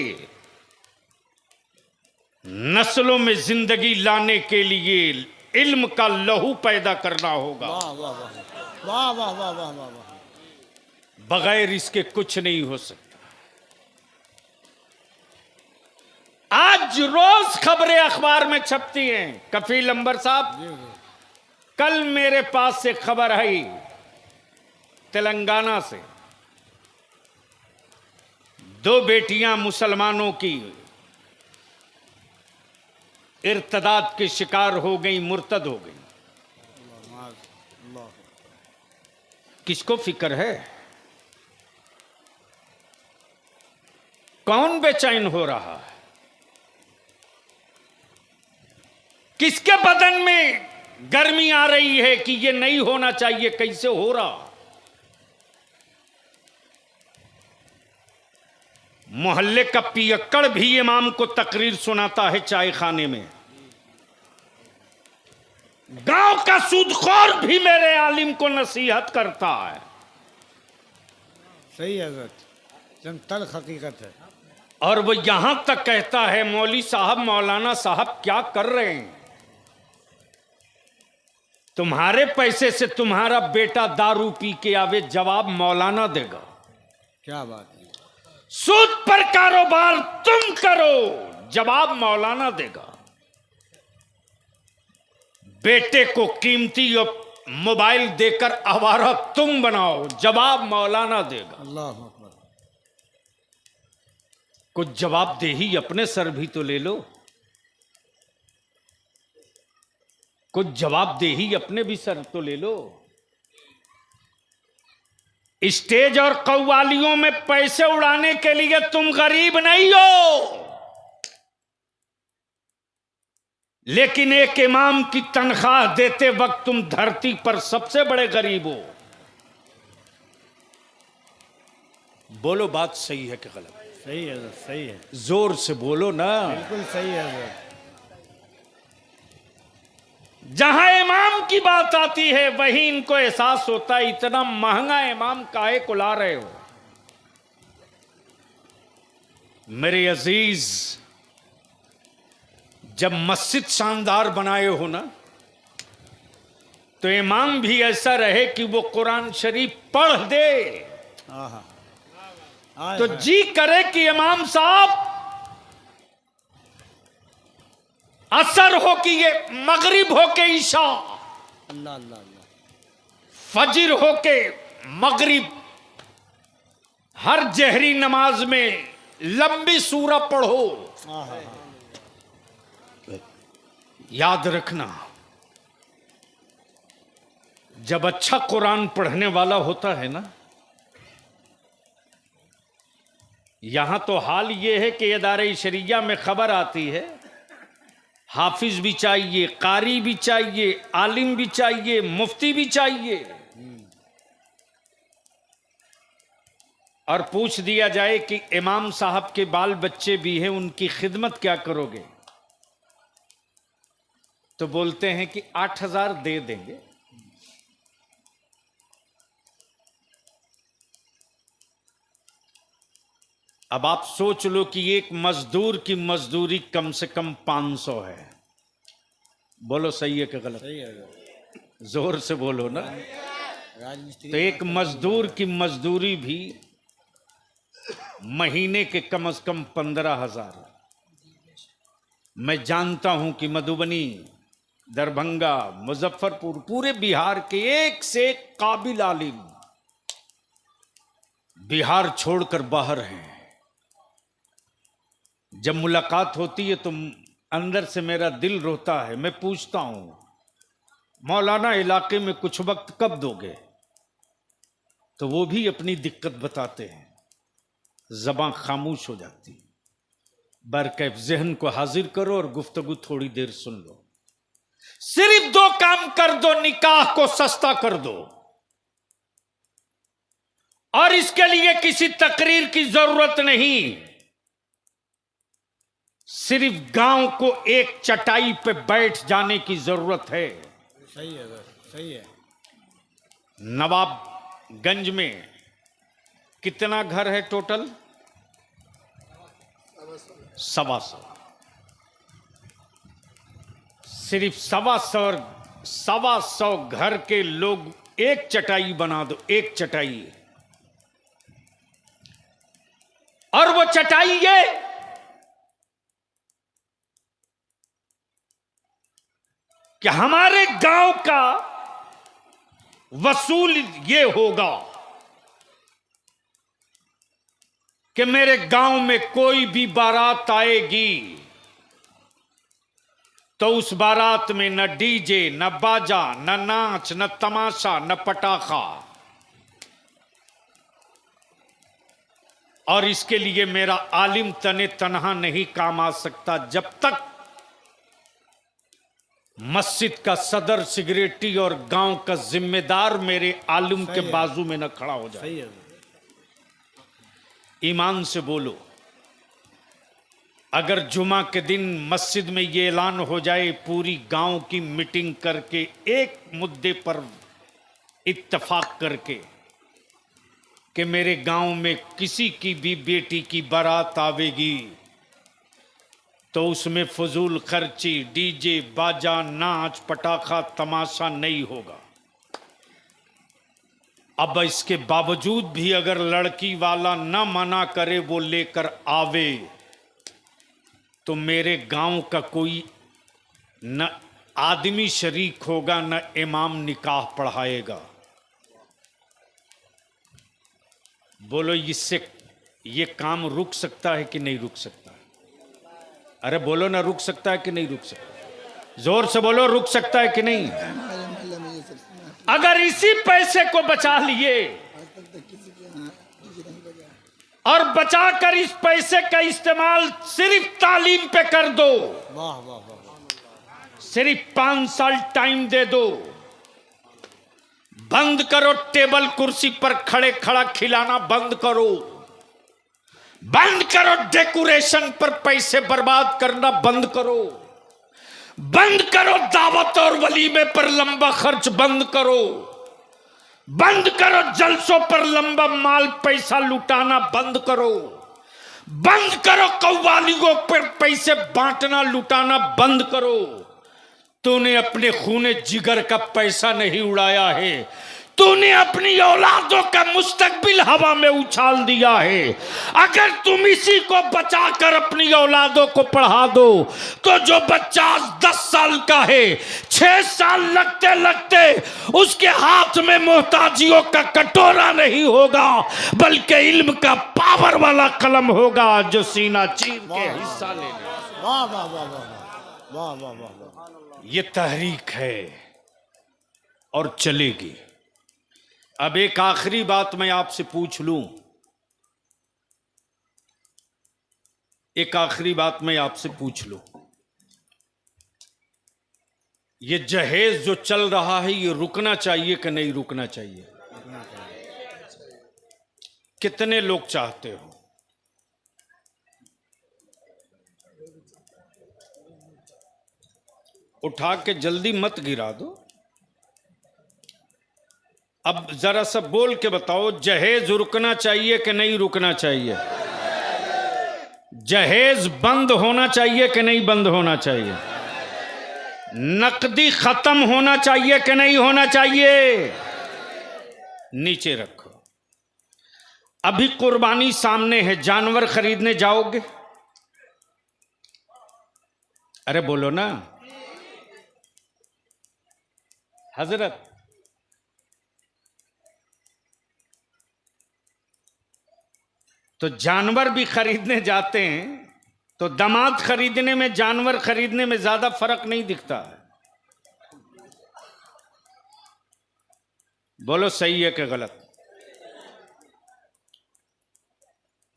नस्लों में जिंदगी लाने के लिए इल्म का लहू पैदा करना होगा।
वाह वाह वाह वाह वाह वाह वाह वाह वाह।
बगैर इसके कुछ नहीं हो सकता। आज रोज खबरें अखबार में छपती हैं। कफील अंबर साहब, कल मेरे पास से खबर आई तेलंगाना से। 2 बेटियां मुसलमानों की इर्तदाद के शिकार हो गई, मुर्तद हो गई। किसको फिक्र है? कौन बेचैन हो रहा है? किसके बदन में गर्मी आ रही है कि ये नहीं होना चाहिए? कैसे हो रहा? मोहल्ले का पियक्कड़ भी इमाम को तकरीर सुनाता है चाय खाने में। गांव का सूदखोर भी मेरे आलिम को नसीहत करता है।
सही है हज़रत, एकदम तल्ख हकीकत है।
और वो यहां तक कहता है, मौली साहब, मौलाना साहब क्या कर रहे हैं? तुम्हारे पैसे से तुम्हारा बेटा दारू पी के आवे, जवाब मौलाना देगा।
क्या बात है।
सूद पर कारोबार तुम करो, जवाब मौलाना देगा। बेटे को कीमती और मोबाइल देकर आवारा तुम बनाओ, जवाब मौलाना देगा।
अल्लाह अकबर।
कुछ जवाबदेही अपने सर भी तो ले लो। कुछ जवाबदेही अपने भी सर तो ले लो। स्टेज और कव्वालियों में पैसे उड़ाने के लिए तुम गरीब नहीं हो, लेकिन एक इमाम की तनख्वाह देते वक्त तुम धरती पर सबसे बड़े गरीब हो। बोलो, बात सही है कि गलत?
सही है, सही है,
जोर से बोलो ना।
बिल्कुल सही है हज़रत।
जहां इमाम की बात आती है वहीं इनको एहसास होता है इतना महंगा इमाम काहे को ला रहे हो। मेरे अजीज, जब मस्जिद शानदार बनाए हो ना, तो इमाम भी ऐसा रहे कि वो कुरान शरीफ पढ़ दे। तो जी करे कि इमाम साहब असर हो कि ये मगरिब हो के ईशा,
अल्लाह अल्लाह अल्लाह,
फजर हो के मगरिब, हर जहरी नमाज में लंबी सूरा पढ़ो।
हाँ हाँ हाँ,
याद रखना, जब अच्छा कुरान पढ़ने वाला होता है ना, यहां तो हाल ये है कि इदारे शरिया में खबर आती है, हाफिज भी चाहिए, कारी भी चाहिए, आलिम भी चाहिए, मुफ्ती भी चाहिए, और पूछ दिया जाए कि इमाम साहब के बाल बच्चे भी हैं, उनकी खिदमत क्या करोगे, तो बोलते हैं कि 8,000 दे देंगे। अब आप सोच लो कि एक मजदूर की मजदूरी कम से कम 500 है। बोलो सही है कि गलत?
सही है,
जोर से बोलो ना।
राजमिस्त्री
तो एक मजदूर की मजदूरी भी महीने के कम से कम 15,000। मैं जानता हूं कि मधुबनी, दरभंगा, मुजफ्फरपुर, पूरे बिहार के एक से एक काबिल आलिम बिहार छोड़कर बाहर हैं। जब मुलाकात होती है तो अंदर से मेरा दिल रोता है। मैं पूछता हूं, मौलाना इलाके में कुछ वक्त कब दोगे? तो वो भी अपनी दिक्कत बताते हैं, ज़बान खामोश हो जाती। बरकैफ ज़हन को हाजिर करो और गुफ्तगू थोड़ी देर सुन लो। सिर्फ 2 काम कर दो, निकाह को सस्ता कर दो, और इसके लिए किसी तकरीर की जरूरत नहीं। सिर्फ गांव को एक चटाई पे बैठ जाने की जरूरत है।
सही है, सही है।
नवाबगंज में कितना घर है टोटल? 125। सिर्फ 125 घर के लोग एक चटाई बना दो, एक चटाई, और वो चटाई ये कि हमारे गांव का वसूल ये होगा कि मेरे गांव में कोई भी बारात आएगी तो उस बारात में न डीजे, न बाजा, न नाच, न तमाशा, न पटाखा। और इसके लिए मेरा आलिम तने तनहा नहीं काम आ सकता जब तक मस्जिद का सदर सिगरेटी और गांव का जिम्मेदार मेरे आलिम के बाजू में न खड़ा हो जाए।
सही है।
ईमान से बोलो, अगर जुमा के दिन मस्जिद में ये ऐलान हो जाए, पूरी गांव की मीटिंग करके एक मुद्दे पर इत्तेफाक करके कि मेरे गांव में किसी की भी बेटी की बारात आवेगी तो उसमें फजूल खर्ची, डीजे, बाजा, नाच, पटाखा, तमाशा नहीं होगा। अब इसके बावजूद भी अगर लड़की वाला न मना करे, वो लेकर आवे, तो मेरे गांव का कोई न आदमी शरीक होगा, न इमाम निकाह पढ़ाएगा। बोलो, इससे ये काम रुक सकता है कि नहीं रुक सकता? अरे बोलो ना, रुक सकता है कि नहीं रुक सकता? जोर से बोलो, रुक सकता है कि नहीं? अगर इसी पैसे को बचा लिए और बचाकर इस पैसे का इस्तेमाल सिर्फ तालीम पे कर दो,
वाह वाह वाह,
सिर्फ 5 साल टाइम दे दो, बंद करो टेबल कुर्सी पर खड़े खड़ा खिलाना बंद करो, बंद करो डेकोरेशन पर पैसे बर्बाद करना बंद करो, बंद करो दावत और वलीमे पर लंबा खर्च बंद करो, बंद करो जलसों पर लंबा माल पैसा लुटाना बंद करो, बंद करो कव्वालियों पर पैसे बांटना लुटाना बंद करो। तूने अपने खूने जिगर का पैसा नहीं उड़ाया है, तूने अपनी औलादों का मुस्तकबिल हवा में उछाल दिया है। अगर तुम इसी को बचाकर अपनी औलादों को पढ़ा दो तो जो बच्चा 10 साल का है, 6 साल लगते लगते उसके हाथ में मोहताजियों का कटोरा नहीं होगा, बल्कि इल्म का पावर वाला कलम होगा जो सीना चीर के हिस्सा ले ले।
वाह वाह वाह वाह वाह वाह वाह वाह।
ये तहरीक है और चलेगी। अब एक आखिरी बात मैं आपसे पूछ लूं, एक आखिरी बात मैं आपसे पूछ लूं, ये जहेज जो चल रहा है ये रुकना चाहिए कि नहीं रुकना चाहिए? कितने लोग चाहते हो? उठा के जल्दी मत गिरा दो। अब जरा सा बोल के बताओ, जहेज रुकना चाहिए कि नहीं रुकना चाहिए? जहेज बंद होना चाहिए कि नहीं बंद होना चाहिए? नकदी खत्म होना चाहिए कि नहीं होना चाहिए? नीचे रखो। अभी कुर्बानी सामने है, जानवर खरीदने जाओगे? अरे बोलो ना हजरत। तो जानवर भी खरीदने जाते हैं तो दामाद खरीदने में जानवर खरीदने में ज्यादा फर्क नहीं दिखता है। बोलो सही है कि गलत?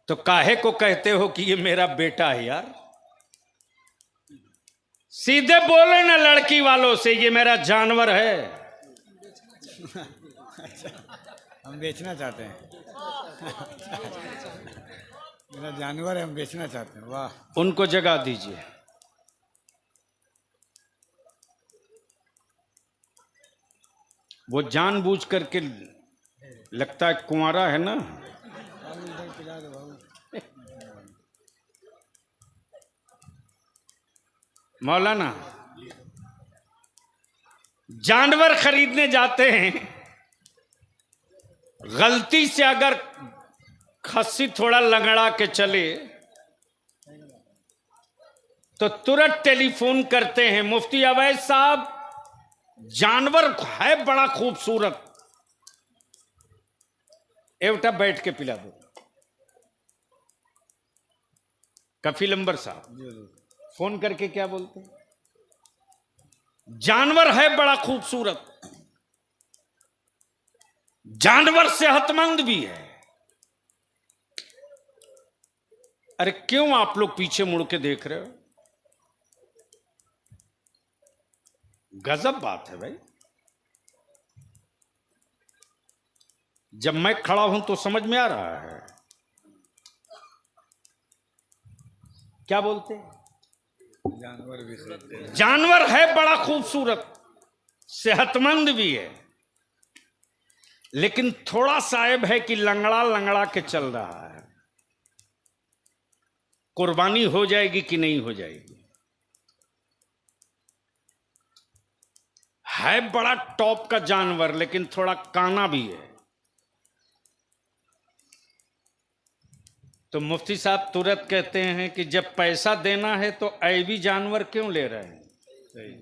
तो काहे को कहते हो कि ये मेरा बेटा है यार? सीधे बोले ना लड़की वालों से, ये मेरा जानवर है।
हम बेचना चाहते हैं। मेरा जानवर है, हम बेचना चाहते हैं। वाह।
उनको जगा दीजिए। वो जानबूझ करके लगता है कुंवारा है ना। मौलाना, जानवर खरीदने जाते हैं, गलती से अगर खस्सी थोड़ा लंगड़ा के चले तो तुरंत टेलीफोन करते हैं, मुफ्ती अवैध साहब जानवर है बड़ा खूबसूरत, एवटा बैठ के पिला दो। कफील अंबर साहब फोन करके क्या बोलते हैं? जानवर है बड़ा खूबसूरत, जानवर सेहतमंद भी है। अरे क्यों आप लोग पीछे मुड़ के देख रहे हो? गजब बात है भाई। जब मैं खड़ा हूं तो समझ में आ रहा है। क्या बोलते हैं? जानवर है बड़ा खूबसूरत, सेहतमंद भी है, लेकिन थोड़ा सा ऐब है कि लंगड़ा लंगड़ा के चल रहा है। कुर्बानी हो जाएगी कि नहीं हो जाएगी? है बड़ा टॉप का जानवर, लेकिन थोड़ा काना भी है। तो मुफ्ती साहब तुरंत कहते हैं कि जब पैसा देना है तो ऐबी जानवर क्यों ले रहे हैं?
सही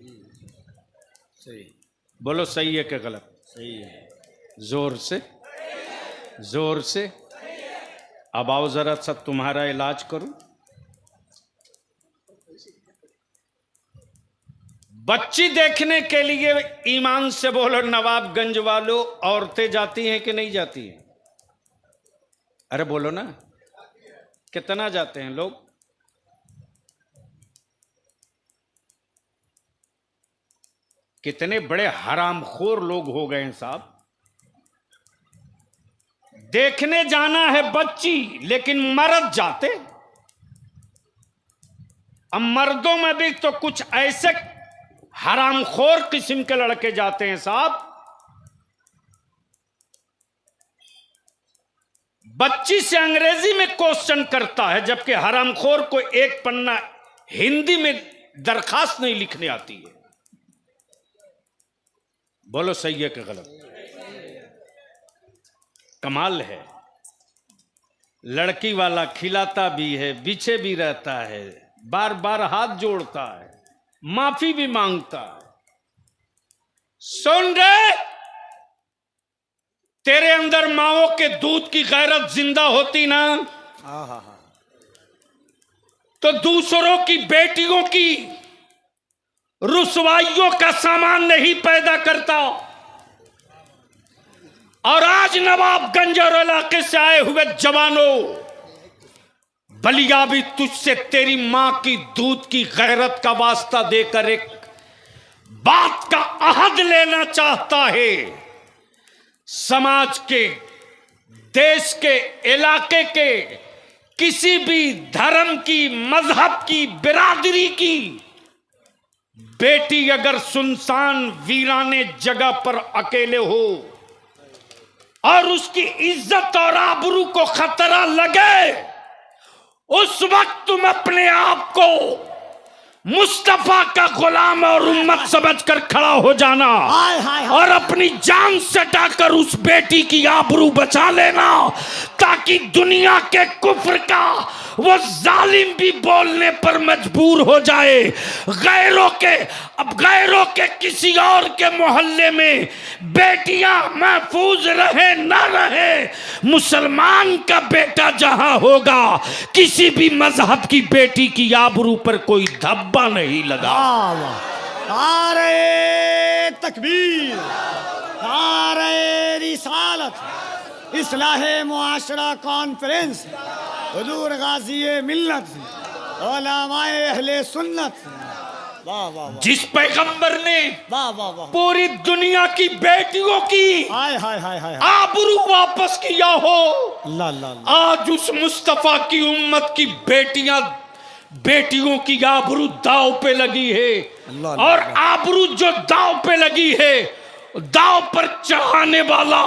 सही।
बोलो सही है कि गलत?
सही है।
जोर से, जोर से। अब आओ जरा सा तुम्हारा इलाज करूं। बच्ची देखने के लिए ईमान से बोलो नवाबगंज वालों, औरतें जाती हैं कि नहीं जाती हैं? अरे बोलो ना, कितना जाते हैं लोग? कितने बड़े हरामखोर लोग हो गए हैं साहब। देखने जाना है बच्ची, लेकिन मर्द जाते। अब मर्दों में भी तो कुछ ऐसे हरामखोर किस्म के लड़के जाते हैं साहब, बच्ची से अंग्रेजी में क्वेश्चन करता है, जबकि हरामखोर को एक पन्ना हिंदी में दरखास्त नहीं लिखने आती है। बोलो सही है कि गलत? कमाल है। लड़की वाला खिलाता भी है, पीछे भी रहता है, बार बार हाथ जोड़ता है, माफी भी मांगता है। सुन रे, तेरे अंदर माओ के दूध की गैरत जिंदा होती ना, तो दूसरों की बेटियों की रुसवाइयों का सामान नहीं पैदा करता। और आज नवाबगंज और इलाके से आए हुए जवानों, बलिया भी तुझसे तेरी मां की दूध की गैरत का वास्ता देकर एक बात का अहद लेना चाहता है। समाज के, देश के, इलाके के किसी भी धर्म की, मजहब की, बिरादरी की बेटी अगर सुनसान वीराने जगह पर अकेले हो और उसकी इज्जत और आबरू को खतरा लगे, उस वक्त तुम अपने आप को मुस्तफा का गुलाम और उम्मत समझकर खड़ा हो जाना और अपनी जान सटाकर उस बेटी की आबरू बचा लेना, ताकि दुनिया के कुफ्र का वो जालिम भी बोलने पर मजबूर हो जाए। गैरों के किसी और के मोहल्ले में बेटियां महफूज रहे ना रहे, मुसलमान का बेटा जहां होगा, किसी भी मजहब की बेटी की आबरू पर कोई धब्बा नहीं लगा।
नारे तकबीर, नारे रिसालत, इस्लाहे मुआशरा कॉन्फ्रेंस, हुजूर गाज़ी मिल्लत, उलमाए अहले सुन्नत। वाह वाह वाह।
जिस पैगंबर ने
वाह वाह वाह
पूरी दुनिया की बेटियों की
हाय हाय हाय हाय
आबरू वापस किया हो,
अल्लाह अल्लाह,
आज उस मुस्तफा की उम्मत की बेटियों की आबरू दाव पे लगी है।
अल्लाह,
और आबरू जो दाव पे लगी है, दाव पर चढ़ाने वाला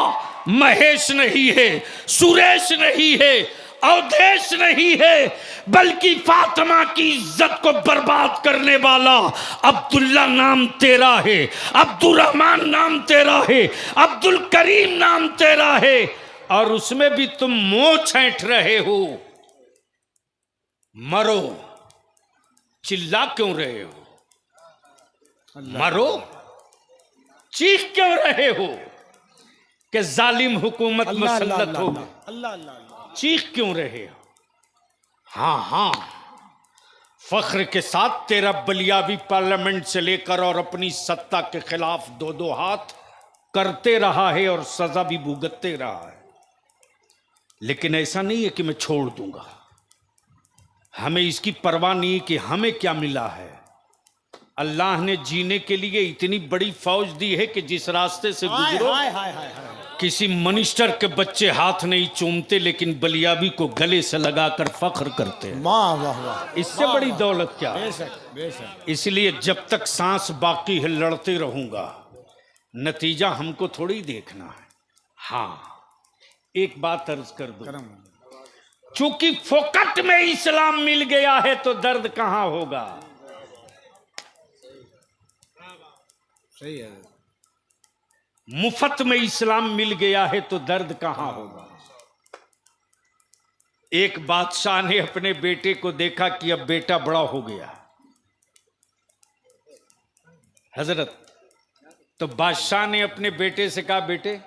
महेश नहीं है, सुरेश नहीं है, अवधेश नहीं है, बल्कि फातिमा की इज्जत को बर्बाद करने वाला अब्दुल्ला नाम तेरा है, अब्दुल रहमान नाम तेरा है, अब्दुल करीम नाम तेरा है। और उसमें भी तुम मुंह छेंट रहे हो। मरो, चिल्ला क्यों रहे हो? मरो, चीख क्यों रहे हो कि जालिम हुकूमत मुसल्लत हो?
अल्लाह अल्लाह,
चीख क्यों रहे हो? हाँ हाँ, फख्र के साथ तेरा बलिया भी पार्लियामेंट से लेकर और अपनी सत्ता के खिलाफ दो दो हाथ करते रहा है और सजा भी भुगतते रहा है। लेकिन ऐसा नहीं है कि मैं छोड़ दूंगा। हमें इसकी परवाह नहीं कि हमें क्या मिला है। अल्लाह ने जीने के लिए इतनी बड़ी फौज दी है कि जिस रास्ते से गुजरो, किसी मिनिस्टर के बच्चे हाथ नहीं चूमते, लेकिन बलियाबी को गले से लगाकर फख्र करते हैं।
वाह वाह वाह,
इससे बड़ी दौलत क्या है?
बेशक बेशक।
इसलिए जब तक सांस बाकी है लड़ते रहूंगा। नतीजा हमको थोड़ी देखना है। हाँ, एक बात अर्ज कर दो, चूंकि फोकट में इस्लाम मिल गया है तो दर्द कहां होगा?
सही है।
मुफ्त में इस्लाम मिल गया है तो दर्द कहां होगा? एक बादशाह ने अपने बेटे को देखा कि अब बेटा बड़ा हो गया। हजरत, तो बादशाह ने अपने बेटे से कहा, बेटे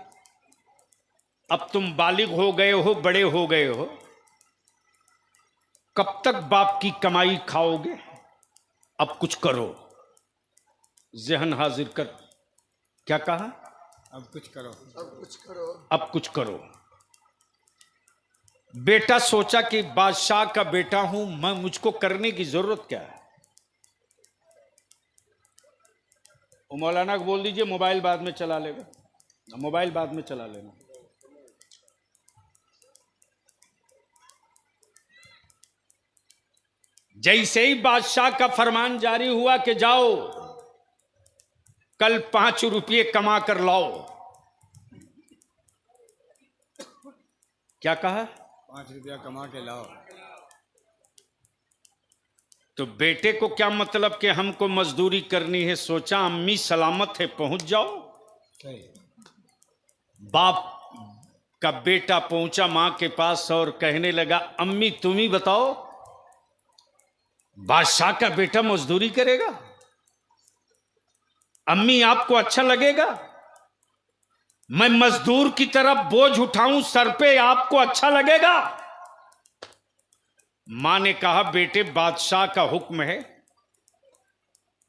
अब तुम बालिग हो गए हो, बड़े हो गए हो, कब तक बाप की कमाई खाओगे? अब कुछ करो। जहन हाजिर कर। क्या कहा?
अब कुछ करो, अब कुछ करो,
अब कुछ करो। बेटा सोचा कि बादशाह का बेटा हूं मैं, मुझको करने की जरूरत क्या है? मौलाना को बोल दीजिए मोबाइल बाद में चला लेगा, मोबाइल बाद में चला लेना। जैसे ही बादशाह का फरमान जारी हुआ कि जाओ कल 5 रुपये कमा कर लाओ, क्या कहा?
5 रुपया कमा के लाओ।
तो बेटे को क्या मतलब कि हमको मजदूरी करनी है? सोचा अम्मी सलामत है, पहुंच जाओ।
सही।
बाप का बेटा पहुंचा मां के पास और कहने लगा, अम्मी तुम ही बताओ, बादशाह का बेटा मजदूरी करेगा? अम्मी आपको अच्छा लगेगा? मैं मजदूर की तरफ बोझ उठाऊं सर पे, आपको अच्छा लगेगा? मां ने कहा, बेटे बादशाह का हुक्म है,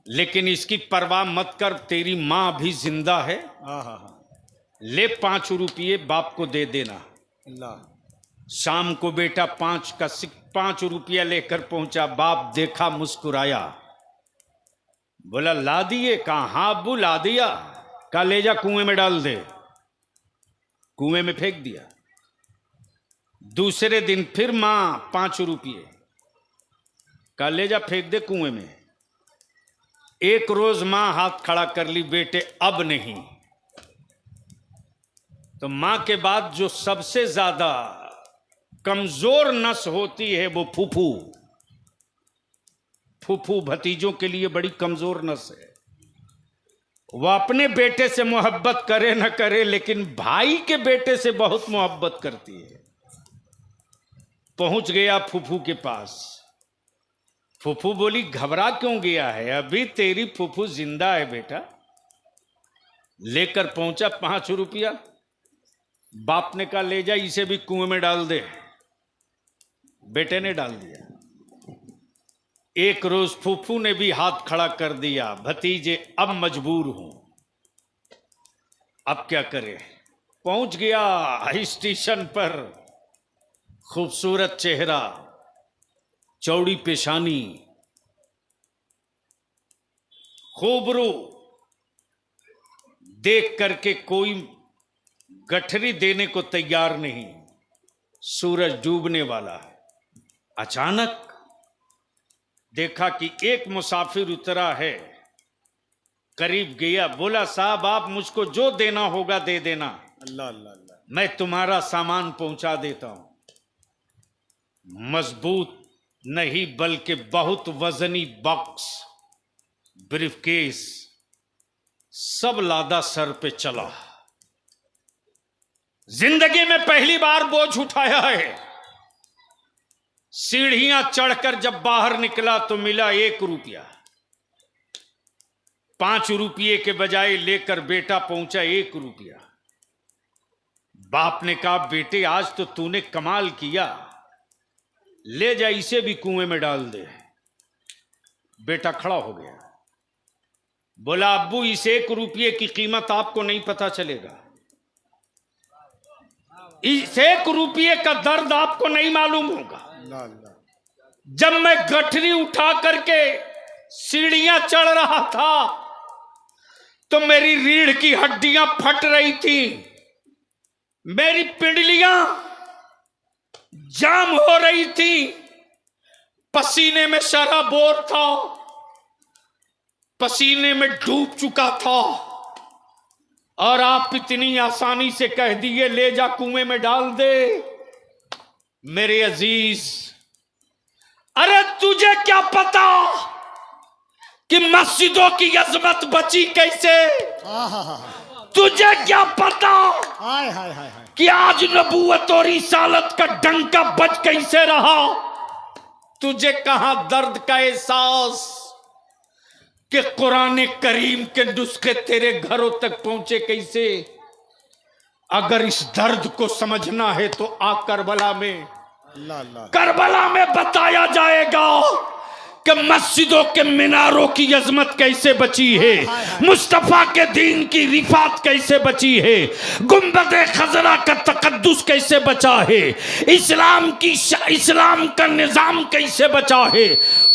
लेकिन इसकी परवाह मत कर, तेरी मां भी जिंदा है। ले 5 रुपये बाप को दे देना।
अल्लाह।
शाम को बेटा 5 रुपया लेकर पहुंचा। बाप देखा, मुस्कुराया, बोला ला दिए? कहा हाँ अब्बू ला दिया। कहा ले जा कुएं में डाल दे। कुएं में फेंक दिया। दूसरे दिन फिर मां 5 रुपये। कहा ले जा फेंक दे कुएं में। एक रोज मां हाथ खड़ा कर ली, बेटे अब नहीं। तो मां के बाद जो सबसे ज्यादा कमजोर नस होती है वो फूफू। फूफू भतीजों के लिए बड़ी कमजोर नस है। वह अपने बेटे से मोहब्बत करे न करे, लेकिन भाई के बेटे से बहुत मोहब्बत करती है। पहुंच गया फूफू के पास। फूफू बोली, घबरा क्यों गया है? अभी तेरी फूफू जिंदा है बेटा। लेकर पहुंचा 5 रुपया। बाप ने कहा ले जा, इसे भी कुएं में डाल दे। बेटे ने डाल दिया। एक रोज फूफू ने भी हाथ खड़ा कर दिया, भतीजे अब मजबूर हूं, अब क्या करे। पहुंच गया स्टेशन पर। खूबसूरत चेहरा, चौड़ी पेशानी, खूबरू, देख करके कोई गठरी देने को तैयार नहीं। सूरज डूबने वाला है। अचानक देखा कि एक मुसाफिर उतरा है। करीब गया, बोला साहब आप मुझको जो देना होगा दे देना।
अल्लाह अल्लाह अल्लाह।
मैं तुम्हारा सामान पहुंचा देता हूं। मजबूत नहीं बल्कि बहुत वजनी बॉक्स, ब्रीफकेस सब लादा सर पे चला। जिंदगी में पहली बार बोझ उठाया है। सीढ़ियां चढ़कर जब बाहर निकला तो मिला 1 रुपया। 5 रुपये के बजाय लेकर बेटा पहुंचा 1 रुपया। बाप ने कहा, बेटे आज तो तूने कमाल किया, ले जा इसे भी कुएं में डाल दे। बेटा खड़ा हो गया, बोला अब्बू इस 1 रुपये की कीमत आपको नहीं पता चलेगा। इस 1 रुपये का दर्द आपको नहीं मालूम होगा। जब मैं गठरी उठा करके सीढ़ियां चढ़ रहा था तो मेरी रीढ़ की हड्डियां फट रही थी, मेरी पिंडलियां जाम हो रही थी, पसीने में शराबोर था, पसीने में डूब चुका था, और आप इतनी आसानी से कह दिए ले जा कुएं में डाल दे। मेरे अजीज, अरे तुझे क्या पता कि मस्जिदों की अजमत बची कैसे? तुझे क्या पता
हाय हाय हाय हाय
कि आज नबूवत और रिसालत का डंका बज कैसे रहा? तुझे कहां दर्द का एहसास कि कुरान करीम के नुस्खे तेरे घरों तक पहुंचे कैसे? अगर इस दर्द को समझना है तो आ करबला में।
अल्लाह अल्लाह।
करबला में बताया जाएगा कि मस्जिदों के मिनारों की अजमत कैसे बची है, मुस्तफा के दीन की रिफात कैसे बची है, गुंबद खजरा का तकद्दुस कैसे बचा है, इस्लाम का निजाम कैसे बचा है,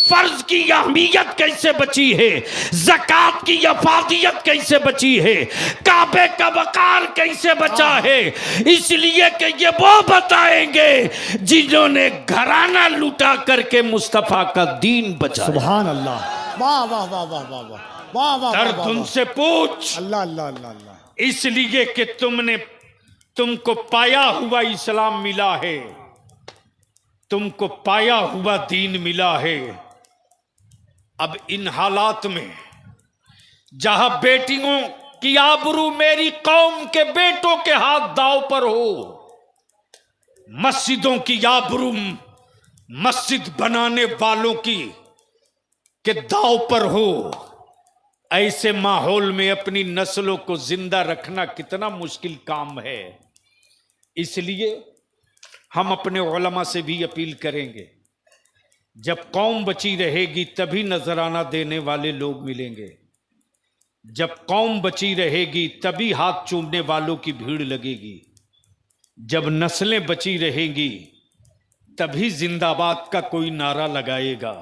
फर्ज की अहमियत कैसे बची है, ज़कात की अफादियत कैसे बची है, काबे का वकार कैसे बचा है। इसलिए कि ये वो बताएंगे जिन्होंने घराना लुटा करके मुस्तफा का दीन बचा।
सुभान अल्लाह। वाह वाह वाह वाह वाह वाह वाह वाह।
दर्द उनसे पूछ।
अल्लाह अल्लाह अल्लाह अल्लाह।
इसलिए कि तुमको पाया हुआ इस्लाम मिला है, तुमको पाया हुआ दीन मिला है। अब इन हालात में जहां बेटियों की आबरू मेरी कौम के बेटों के हाथ दाव पर हो, मस्जिदों की आबरू मस्जिद बनाने वालों की के दांव पर हो। ऐसे माहौल में अपनी नस्लों को जिंदा रखना कितना मुश्किल काम है। इसलिए हम अपने उलमा से भी अपील करेंगे, जब कौम बची रहेगी तभी नजराना देने वाले लोग मिलेंगे। जब कौम बची रहेगी तभी हाथ चूमने वालों की भीड़ लगेगी। जब नस्लें बची रहेंगी तभी जिंदाबाद का कोई नारा लगाएगा,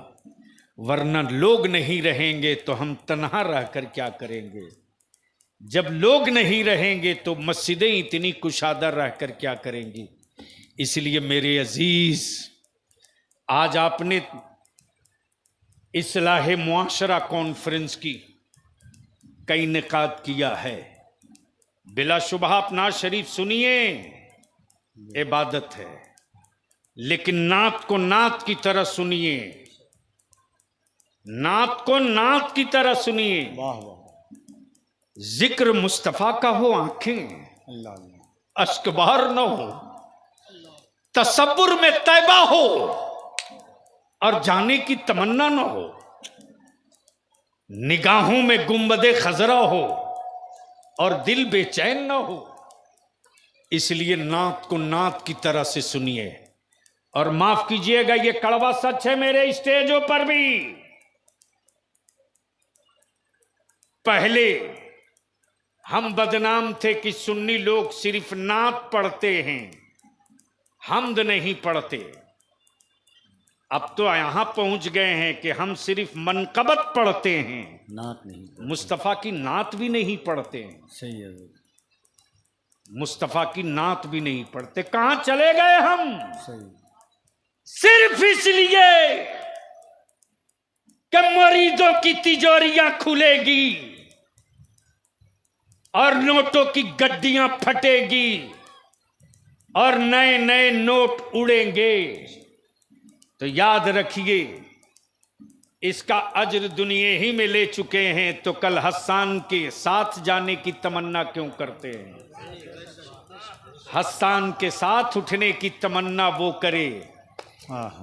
वरना लोग नहीं रहेंगे तो हम तन्हा रहकर क्या करेंगे। जब लोग नहीं रहेंगे तो मस्जिदें इतनी कुशादा रहकर क्या करेंगी। इसलिए मेरे अजीज, आज आपने इस्लाह मुआशरा कॉन्फ्रेंस का इनेकाद किया है। बिलाशुबह आप नात शरीफ सुनिए, इबादत है, लेकिन नात को नात की तरह सुनिए, नात को नात की तरह सुनिए।
वाह वाह,
जिक्र मुस्तफा का हो, आंखें
अल्लाह अल्लाह,
अश्क बहार न हो, तसब्बुर में तैबा हो और जाने की तमन्ना न हो, निगाहों में गुंबदे खजरा हो और दिल बेचैन न हो। इसलिए नात को नात की तरह से सुनिए। और माफ कीजिएगा, ये कड़वा सच है, मेरे स्टेजों पर भी पहले हम बदनाम थे कि सुन्नी लोग सिर्फ नात पढ़ते हैं, हमद नहीं पढ़ते। अब तो यहां पहुंच गए हैं कि हम सिर्फ मनकबत पढ़ते हैं,
नात नहीं,
मुस्तफा की नात भी नहीं पढ़ते हैं।
सही है,
मुस्तफा की नात भी नहीं पढ़ते। कहां चले गए हम?
सही,
सिर्फ इसलिए कि मरीजों की तिजोरियां खुलेगी और नोटों की गड्डियां फटेगी और नए नए नोट उड़ेंगे। तो याद रखिए, इसका अज्र दुनिया ही में ले चुके हैं, तो कल हस्सान के साथ जाने की तमन्ना क्यों करते हैं? हस्सान के साथ उठने की तमन्ना वो करे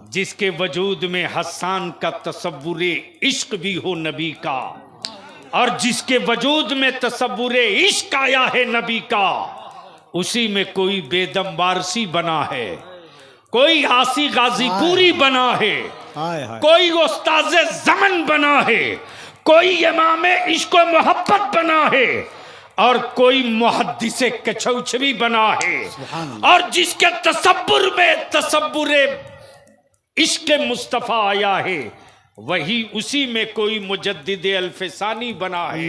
जिसके वजूद में हस्सान का तसव्वुरे इश्क भी हो नबी का, और जिसके वजूद में तसव्वुरे इश्क आया है नबी का, उसी में कोई बेदम वारसी बना है, कोई आसी गाजीपुरी बना है, कोई उस्ताज़े ज़मन बना है, कोई इमाम इश्क व मोहब्बत बना है, और कोई मुहद्दिसे कछौछवी बना है। और जिसके तसब्बुर में तसब्बुरे इश्क मुस्तफ़ा आया है, वही उसी में कोई मुजद्दिद अल्फसानी बना है,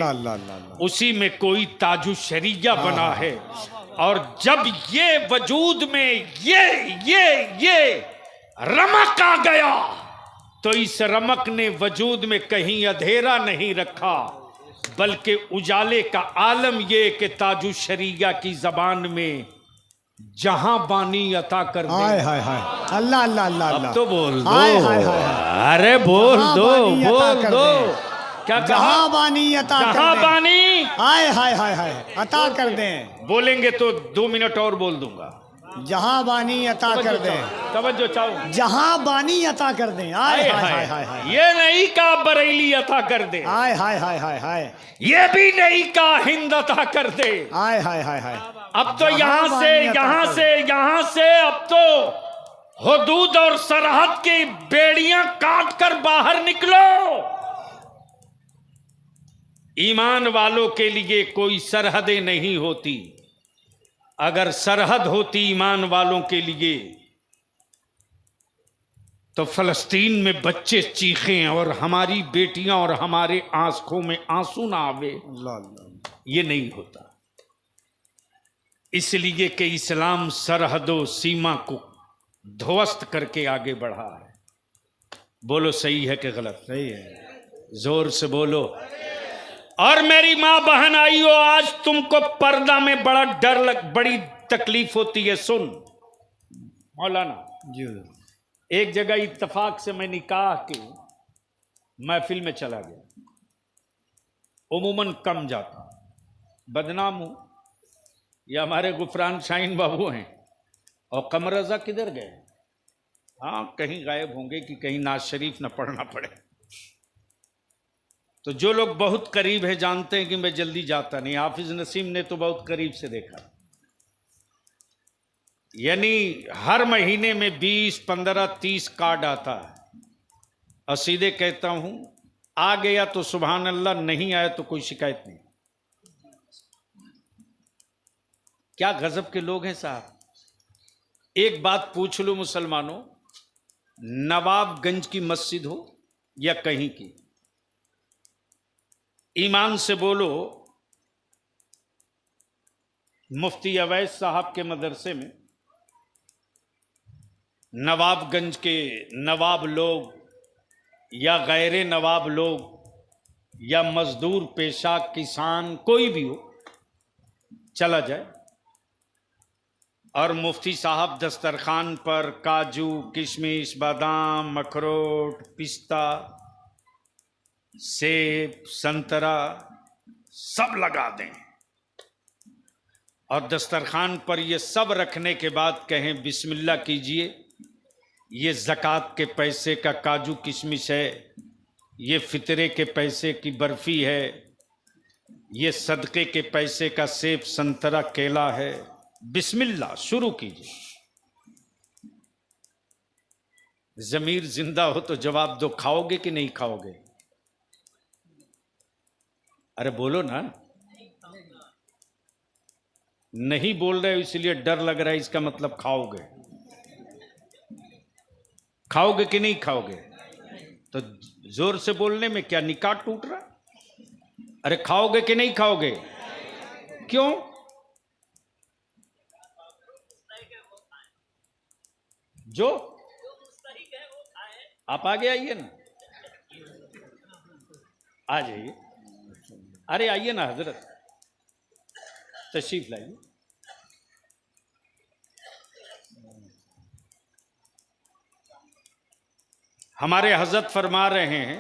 उसी में कोई ताजु शरिया बना है। और जब ये वजूद में ये रमक आ गया, तो इस रमक ने वजूद में कहीं अंधेरा नहीं रखा, बल्कि उजाले का आलम ये कि ताजु शरिया की जबान में जहां बानी अता कर दे।
हाय हाय हाय, अल्लाह अल्लाह अल्लाह,
अब तो बोल दो,
हाय हाय हाय,
अरे बोल दो बोल दो। क्या कहा?
जहां बानी अता कर
जहां
दे।
बानी,
हाय हाय हाय हाय, अता कर दें।
बोलेंगे तो 2 मिनट और बोल दूंगा।
जहां बानी अता कर दें,
तवज्जो चाहो।
जहां बानी अता कर दें। हाय हाय हाय हाय हाय,
ये नहीं कहा बरेली अता कर दे,
हाय हाय हाय हाय हाय,
ये भी नहीं कहा हिंद अता कर दे।
हाय हाय हाय हाय,
अब तो यहाँ से अब तो हुदूद और सरहद की बेड़ियां काट कर बाहर निकलो। ईमान वालों के लिए कोई सरहदें नहीं होती। अगर सरहद होती ईमान वालों के लिए, तो फलस्तीन में बच्चे चीखें और हमारी बेटियां और हमारे आंखों में आंसू ना आवे। ये नहीं होता। इसलिए कि इस्लाम सरहदों सीमा को ध्वस्त करके आगे बढ़ा है। बोलो सही है कि गलत?
सही है,
जोर से बोलो। और मेरी माँ बहन आई हो, आज तुमको पर्दा में बड़ा बड़ी तकलीफ होती है। सुन मौलाना
जी,
एक जगह इत्तेफाक से मैं निकाह के महफिल में चला गया। उमूमन कम जाता, बदनाम हूं, या हमारे गुफरान शाहीन बाबू हैं, और कमर रजा किधर गए? हाँ, कहीं गायब होंगे कि कहीं नाज शरीफ न पढ़ना पड़े। तो जो लोग बहुत करीब है जानते हैं कि मैं जल्दी जाता नहीं। हाफिज नसीम ने तो बहुत करीब से देखा, यानी हर महीने में 20, 15, 30 कार्ड आता है और सीधे कहता हूं आ गया तो सुभान अल्लाह, नहीं आया तो कोई शिकायत नहीं। क्या गजब के लोग हैं साहब। एक बात पूछ लो मुसलमानों, नवाबगंज की मस्जिद हो या कहीं की, ईमान से बोलो, मुफ्ती अवैस साहब के मदरसे में नवाबगंज के नवाब लोग या गैर नवाब लोग या मजदूर पेशा किसान कोई भी हो चला जाए और मुफ्ती साहब दस्तरखान पर काजू, किशमिश, बादाम, अखरोट, पिस्ता, सेब, संतरा सब लगा दें और दस्तरखान पर ये सब रखने के बाद कहें बिस्मिल्लाह कीजिए, ये ज़कात के पैसे का काजू किशमिश है, ये फितरे के पैसे की बर्फी है, ये सदक़े के पैसे का सेब, संतरा, केला है, बिस्मिल्लाह शुरू कीजिए। ज़मीर जिंदा हो तो जवाब दो, खाओगे कि नहीं खाओगे? अरे बोलो ना। नहीं बोल रहे हो इसलिए डर लग रहा है, इसका मतलब खाओगे। खाओगे कि नहीं खाओगे? तो जोर से बोलने में क्या निकाह टूट रहा? अरे खाओगे कि नहीं खाओगे? क्यों? जो आप आगे आइए ना, आ जाइए। अरे आइए ना हजरत, तशरीफ लाइए। हमारे हजरत फरमा रहे हैं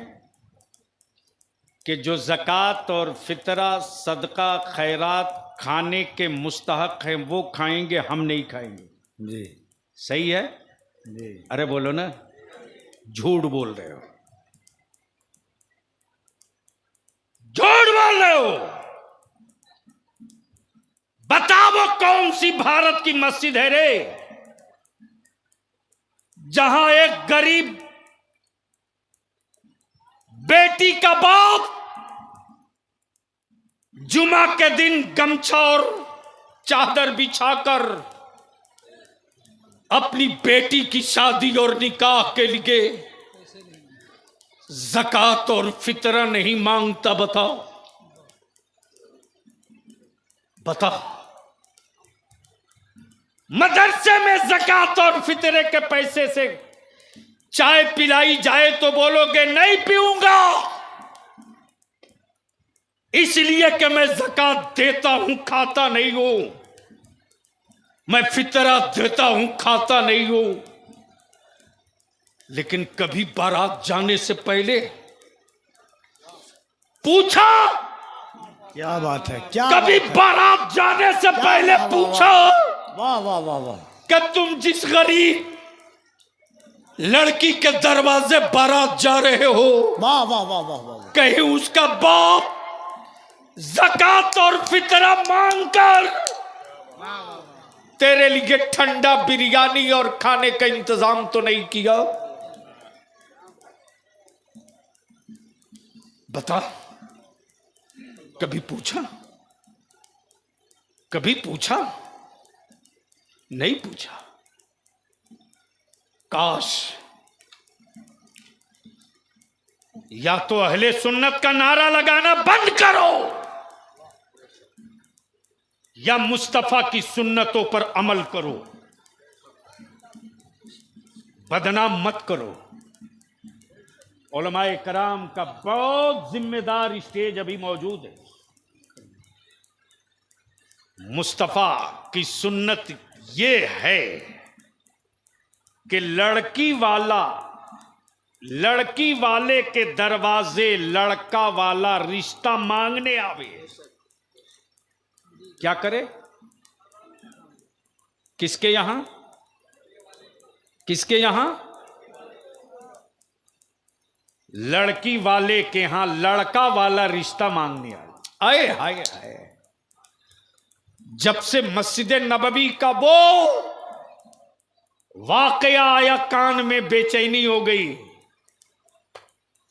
कि जो ज़कात और फितरा, सदका, खैरात खाने के मुस्तहक हैं वो खाएंगे, हम नहीं खाएंगे। जी सही है जी। अरे बोलो ना, झूठ बोल रहे हो, झूठ बोल रहे हो। बताओ कौन सी भारत की मस्जिद है रे जहां एक गरीब बेटी का बाप जुमा के दिन गमछा और चादर बिछाकर अपनी बेटी की शादी और निकाह के लिए ज़कात और फितरा नहीं मांगता? बताओ बताओ। मदरसे में ज़कात और फितरे के पैसे से चाय पिलाई जाए तो बोलोगे नहीं पीऊंगा, इसलिए कि मैं ज़कात देता हूं, खाता नहीं हूं, मैं फितरा देता हूं, खाता नहीं हूं। लेकिन कभी बारात जाने से पहले पूछा?
क्या बात है, क्या
कभी
बात है?
बारात जाने से पहले
वाह, वाह,
पूछा
वाह वाह वाह वाह।
कि तुम जिस गरीब लड़की के दरवाजे बारात जा रहे हो,
वाह वाह वाह वाह वाह,
कहीं उसका बाप ज़कात और फितरा मांगकर तेरे लिए ठंडा बिरयानी और खाने का इंतजाम तो नहीं किया? बता, कभी पूछा? कभी पूछा? नहीं पूछा। काश या तो अहले सुन्नत का नारा लगाना बंद करो या मुस्तफा की सुन्नतों पर अमल करो, बदनाम मत करो। उलमाए कराम का बहुत जिम्मेदार स्टेज अभी मौजूद है। मुस्तफा की सुन्नत ये है कि लड़की वाले के दरवाजे लड़का वाला रिश्ता मांगने आवे, क्या करे? किसके यहां? किसके यहां? लड़की वाले के यहां लड़का वाला रिश्ता मांगने आए। हाय हाय, जब से मस्जिद नबवी का वो वाकया आया कान में बेचैनी हो गई।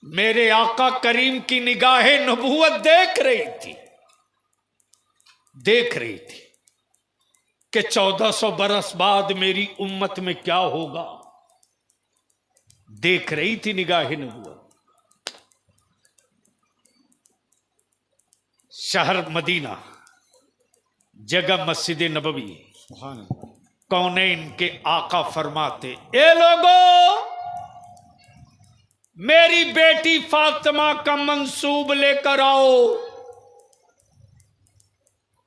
मेरे आका करीम की निगाहें नबूवत देख रही थी कि 1400 बरस बाद मेरी उम्मत में क्या होगा। देख रही थी निगाहें नबूवत। शहर मदीना, जगह मस्जिद नबवी, कौनैन के आका फरमाते, ए लोगों, मेरी बेटी फातिमा का मंसूब लेकर आओ।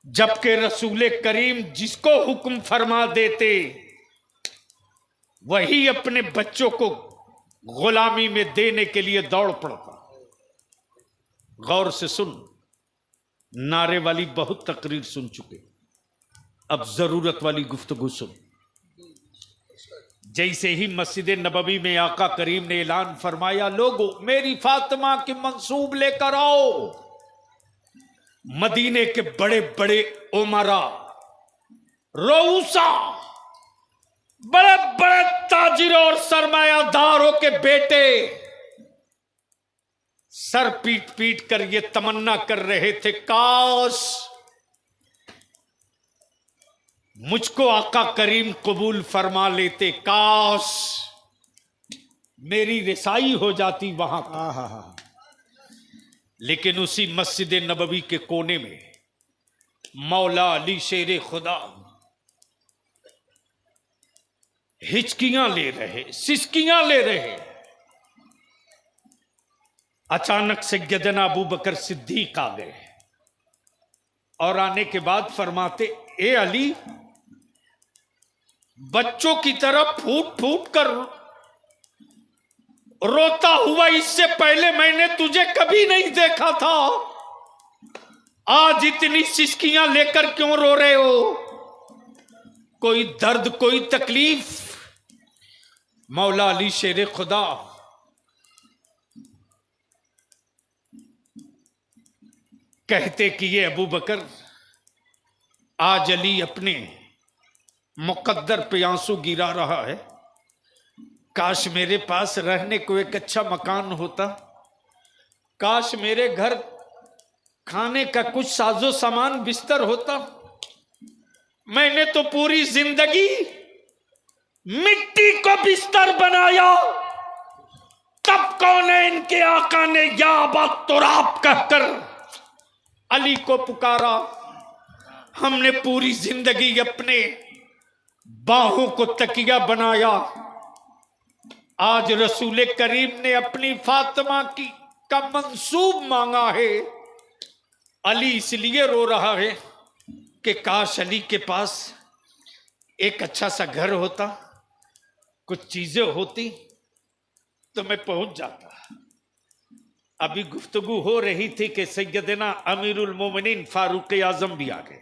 जबकि रसूल करीम जिसको हुक्म फरमा देते वही अपने बच्चों को गुलामी में देने के लिए दौड़ पड़ता। गौर से सुन, नारे वाली बहुत तकरीर सुन चुके, अब जरूरत वाली गुफ्तगू सुन। जैसे ही मस्जिद नबवी में आका करीम ने ऐलान फरमाया, लोगों मेरी फातिमा की मंसूब लेकर आओ, मदीने के बड़े बड़े उमरा, रऊसा, बड़े बड़े ताजिरों और सरमायादारों के बेटे सर पीट पीट कर ये तमन्ना कर रहे थे, काश मुझको आका करीम कबूल फरमा लेते, काश मेरी रिसाई हो जाती वहां पर। लेकिन उसी मस्जिद नबवी के कोने में मौला अली शेर खुदा हिचकियां ले रहे, सिसकियां ले रहे। अचानक सैयदना अबू बकर सिद्दीक आ गए और आने के बाद फरमाते, ए अली, बच्चों की तरह फूट फूट कर रोता हुआ इससे पहले मैंने तुझे कभी नहीं देखा था। आज इतनी सिसकियां लेकर क्यों रो रहे हो? कोई दर्द, कोई तकलीफ? मौला अली शेर खुदा कहते कि ये अबू बकर, आज अली अपने मुकद्दर पे आंसू गिरा रहा है। काश मेरे पास रहने को एक अच्छा मकान होता, काश मेरे घर खाने का कुछ साजो सामान बिस्तर होता। मैंने तो पूरी जिंदगी मिट्टी को बिस्तर बनाया, तब कौनैन के आका ने या अबा तुराब कहकर अली को पुकारा। हमने पूरी जिंदगी अपने बाहों को तकिया बनाया, आज रसूल करीम ने अपनी फातिमा की का मंसूब मांगा है। अली इसलिए रो रहा है कि काश अली के पास एक अच्छा सा घर होता, कुछ चीजें होती तो मैं पहुंच जाता। अभी गुफ्तगू हो रही थी कि सैयदना अमीरुल मोमिनीन फारूक आजम भी आ गए,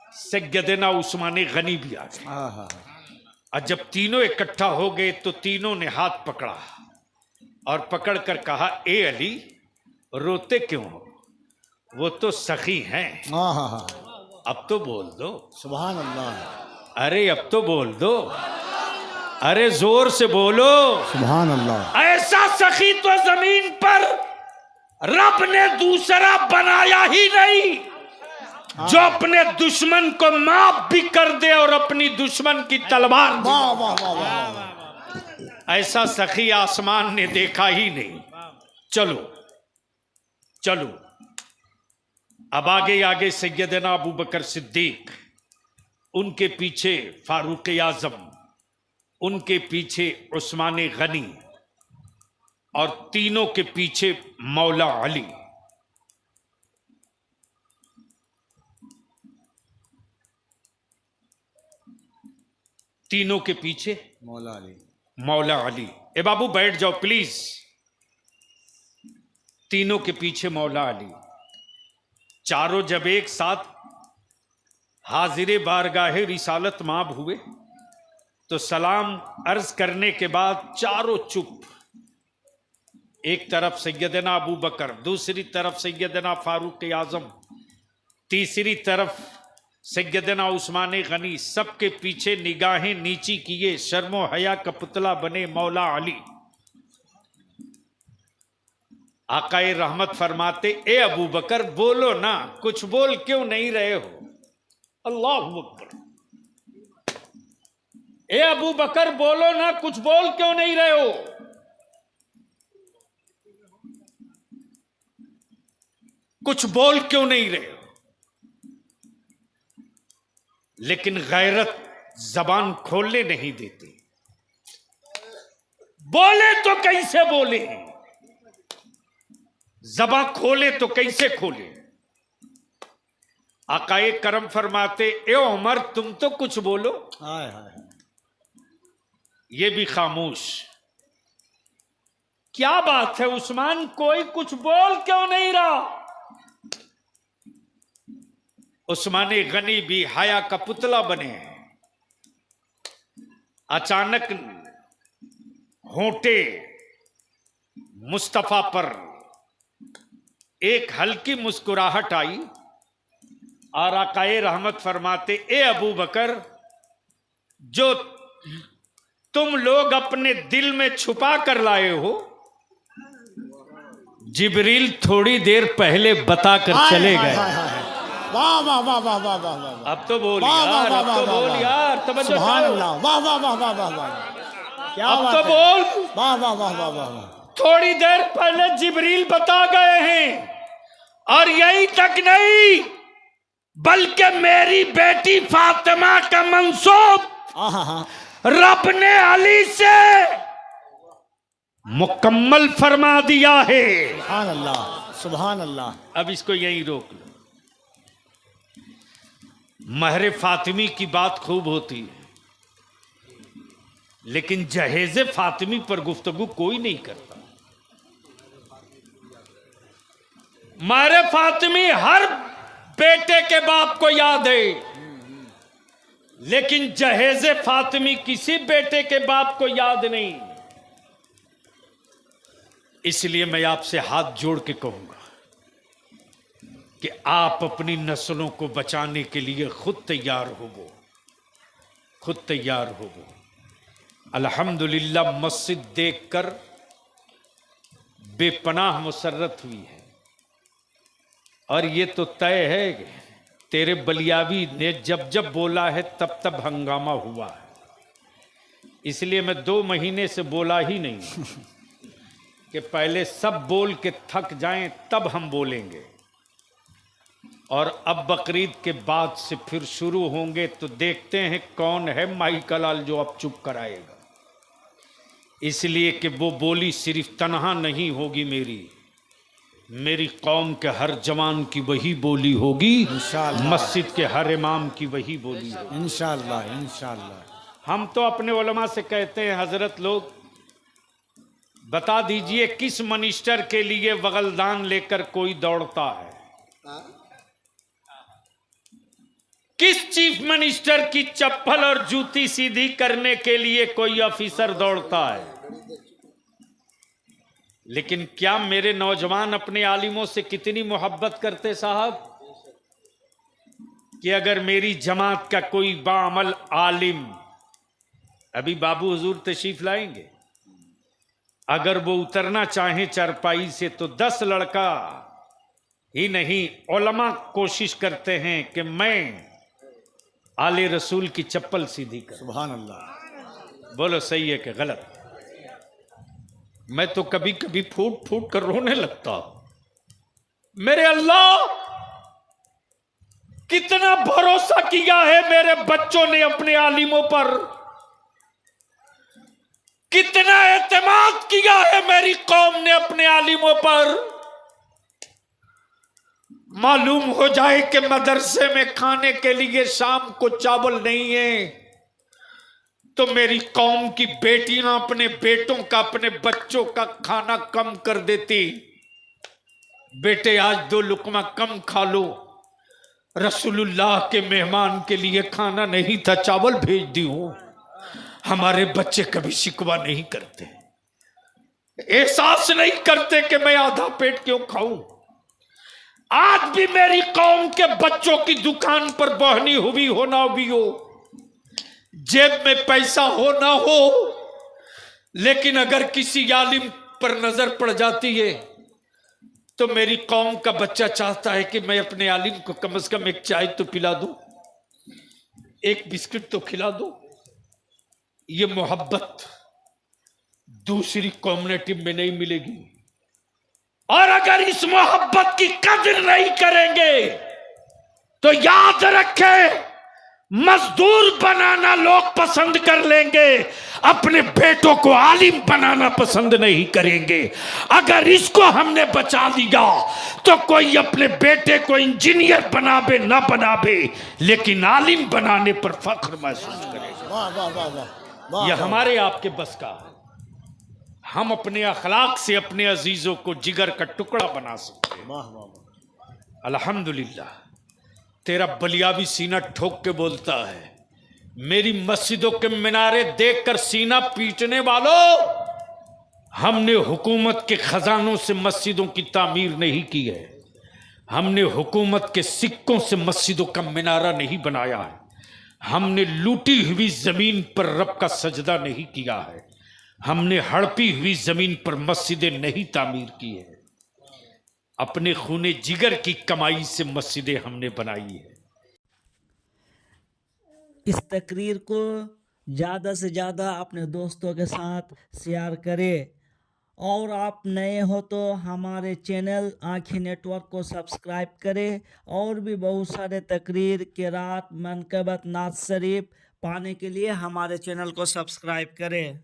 सैयदना उस्मान गनी भी आ गए। और जब तीनों इकट्ठा हो गए तो तीनों ने हाथ पकड़ा और पकड़ कर कहा, ए अली, रोते क्यों हो? वो तो सखी हैं। अब तो बोल दो।
सुभान अल्लाह।
अरे अब तो बोल दो, अरे जोर से बोलो।
सुभान अल्लाह।
ऐसा सखी तो जमीन पर रब ने दूसरा बनाया ही नहीं, जो अपने दुश्मन को माफ भी कर दे और अपनी दुश्मन की तलवार।
वाह वाह वाह वाह।
ऐसा सखी आसमान ने देखा ही नहीं। चलो चलो, अब आगे आगे सैयदना अबू बकर सिद्दीक, उनके पीछे फारूक आजम, उनके पीछे उस्मान गनी और तीनों के पीछे मौला अली। तीनों के पीछे
मौला अली।
मौला अली। ए बाबू बैठ जाओ प्लीज। तीनों के पीछे मौला अली। चारों जब एक साथ हाजिर बारगाहे रिसालत माब हुए तो सलाम अर्ज करने के बाद चारों चुप। एक तरफ सैयदना अबू बकर, दूसरी तरफ सैयदना फारूक आजम, तीसरी तरफ सैयदना उस्मान गनी, सबके पीछे निगाहें नीची किए शर्मो हया का पुतला बने मौला अली। आकाए रहमत फरमाते, ए अबू बकर बोलो ना, कुछ बोल क्यों नहीं रहे हो? अल्लाहु अकबर। ए अबू बकर बोलो ना, कुछ बोल क्यों नहीं रहे हो? कुछ बोल क्यों नहीं रहे हो? लेकिन गैरत जबान खोलने नहीं देती। बोले तो कैसे बोले, जबान खोले तो कैसे खोले? आकाए करम फरमाते, ए उमर तुम तो कुछ बोलो।
हाय हाय,
ये भी खामोश। क्या बात है उस्मान, कोई कुछ बोल क्यों नहीं रहा? उस्मान गनी भी हया का पुतला बने हैं। अचानक होंठे मुस्तफा पर एक हल्की मुस्कुराहट आई और आकाए रहमत फरमाते, ए अबू बकर जो तुम लोग अपने दिल में छुपा कर लाए हो, जिब्रील थोड़ी देर पहले बताकर चले गए।
वाह वाह वाह वाह वाह वाह वाह।
अब तो बोल
वाह,
यार,
वाह,
अब
वाह,
तो
वाह,
बोल
वाह।
यार, तवज्जो
सुभान
करो।
अल्लाह, वाह वाह वाह वाह वाह वाह, क्या
अब
बात
तो
है।
बोल।
वाह वाह वाह वाह वाह वाह।
थोड़ी देर पहले जिब्रील बता गए हैं, और यही तक नहीं बल्कि मेरी बेटी फातिमा का मंसूब रब ने अली से मुकम्मल फरमा दिया है।
सुभान अल्लाह, सुभान अल्लाह।
अब इसको यही रोक लो। महरे फातिमी की बात खूब होती है, लेकिन जहेज फातिमी पर गुफ्तगू कोई नहीं करता। महरे फातिमी हर बेटे के बाप को याद है, लेकिन जहेज फातिमी किसी बेटे के बाप को याद नहीं। इसलिए मैं आपसे हाथ जोड़ के कहूंगा कि आप अपनी नस्लों को बचाने के लिए खुद तैयार होवो, खुद तैयार होवो। अल्हम्दुलिल्लाह मस्जिद देखकर बेपनाह मुसर्रत हुई है, और ये तो तय है कि तेरे बलियावी ने जब जब बोला है तब तब हंगामा हुआ है। इसलिए मैं 2 महीने से बोला ही नहीं कि पहले सब बोल के थक जाएं तब हम बोलेंगे, और अब बकरीद के बाद से फिर शुरू होंगे, तो देखते हैं कौन है माई कलाल जो अब चुप कराएगा। इसलिए कि वो बोली सिर्फ तन्हा नहीं होगी, मेरी कौम के हर जवान की वही बोली होगी,
इंशाअल्लाह।
मस्जिद के हर इमाम की वही बोली होगी।
इंशाअल्लाह इंशाअल्लाह।
हम तो अपने उलमा से कहते हैं, हजरत लोग बता दीजिए किस मिनिस्टर के लिए वगलदान लेकर कोई दौड़ता है? किस चीफ मिनिस्टर की चप्पल और जूती सीधी करने के लिए कोई ऑफिसर दौड़ता है? लेकिन क्या मेरे नौजवान अपने आलिमों से कितनी मोहब्बत करते साहब, कि अगर मेरी जमात का कोई बाअमल आलिम, अभी बाबू हुजूर तशरीफ लाएंगे, अगर वो उतरना चाहे चारपाई से तो 10 लड़का ही नहीं उलमा कोशिश करते हैं कि मैं आले रसूल की चप्पल सीधी कर।
सुभान अल्लाह।
बोलो सही है कि गलत? मैं तो कभी कभी फूट फूट कर रोने लगता। मेरे अल्लाह, कितना भरोसा किया है मेरे बच्चों ने अपने आलिमों पर, कितना एतमाद किया है मेरी कौम ने अपने आलिमों पर। मालूम हो जाए कि मदरसे में खाने के लिए शाम को चावल नहीं है, तो मेरी कौम की बेटियां अपने बेटों का, अपने बच्चों का खाना कम कर देती। बेटे आज 2 लुकमा कम खा लो, रसूलुल्लाह के मेहमान के लिए खाना नहीं था, चावल भेज दी हूं। हमारे बच्चे कभी शिकवा नहीं करते, एहसास नहीं करते कि मैं आधा पेट क्यों खाऊं। आज भी मेरी कौम के बच्चों की दुकान पर बहनी हुई हो ना भी हो, जेब में पैसा हो ना हो, लेकिन अगर किसी आलिम पर नजर पड़ जाती है तो मेरी कौम का बच्चा चाहता है कि मैं अपने आलिम को कम से कम एक चाय तो पिला दूं, एक बिस्किट तो खिला दूं। ये मोहब्बत दूसरी कम्युनिटी में नहीं मिलेगी। और अगर इस मोहब्बत की कदर नहीं करेंगे तो याद रखें, मजदूर बनाना लोग पसंद कर लेंगे, अपने बेटों को आलिम बनाना पसंद नहीं करेंगे। अगर इसको हमने बचा दिया तो कोई अपने बेटे को इंजीनियर बनावे ना बनावे, लेकिन आलिम बनाने पर फख्र महसूस करेगा।
वाह वाह वाह वाह वाह,
यह हमारे आपके बस का है। हम अपने अखलाक से अपने अजीजों को जिगर का टुकड़ा बना सकते हैं।
वाह वाह वाह।
अल्हम्दुलिल्लाह, तेरा बलियावी सीना ठोक के बोलता है, मेरी मस्जिदों के मीनारे देखकर सीना पीटने वालों, हमने हुकूमत के खजानों से मस्जिदों की तामीर नहीं की है, हमने हुकूमत के सिक्कों से मस्जिदों का मीनारा नहीं बनाया है, हमने लूटी हुई जमीन पर रब का सजदा नहीं किया है, हमने हड़पी हुई जमीन पर मस्जिदें नहीं तामीर की है, अपने खूने जिगर की कमाई से मस्जिदें हमने बनाई है।
इस तकरीर को ज़्यादा से ज़्यादा अपने दोस्तों के साथ शेयर करें, और आप नए हो तो हमारे चैनल आँखें नेटवर्क को सब्सक्राइब करें, और भी बहुत सारे तकरीर किरात मनकबत नात शरीफ पाने के लिए हमारे चैनल को सब्सक्राइब करें।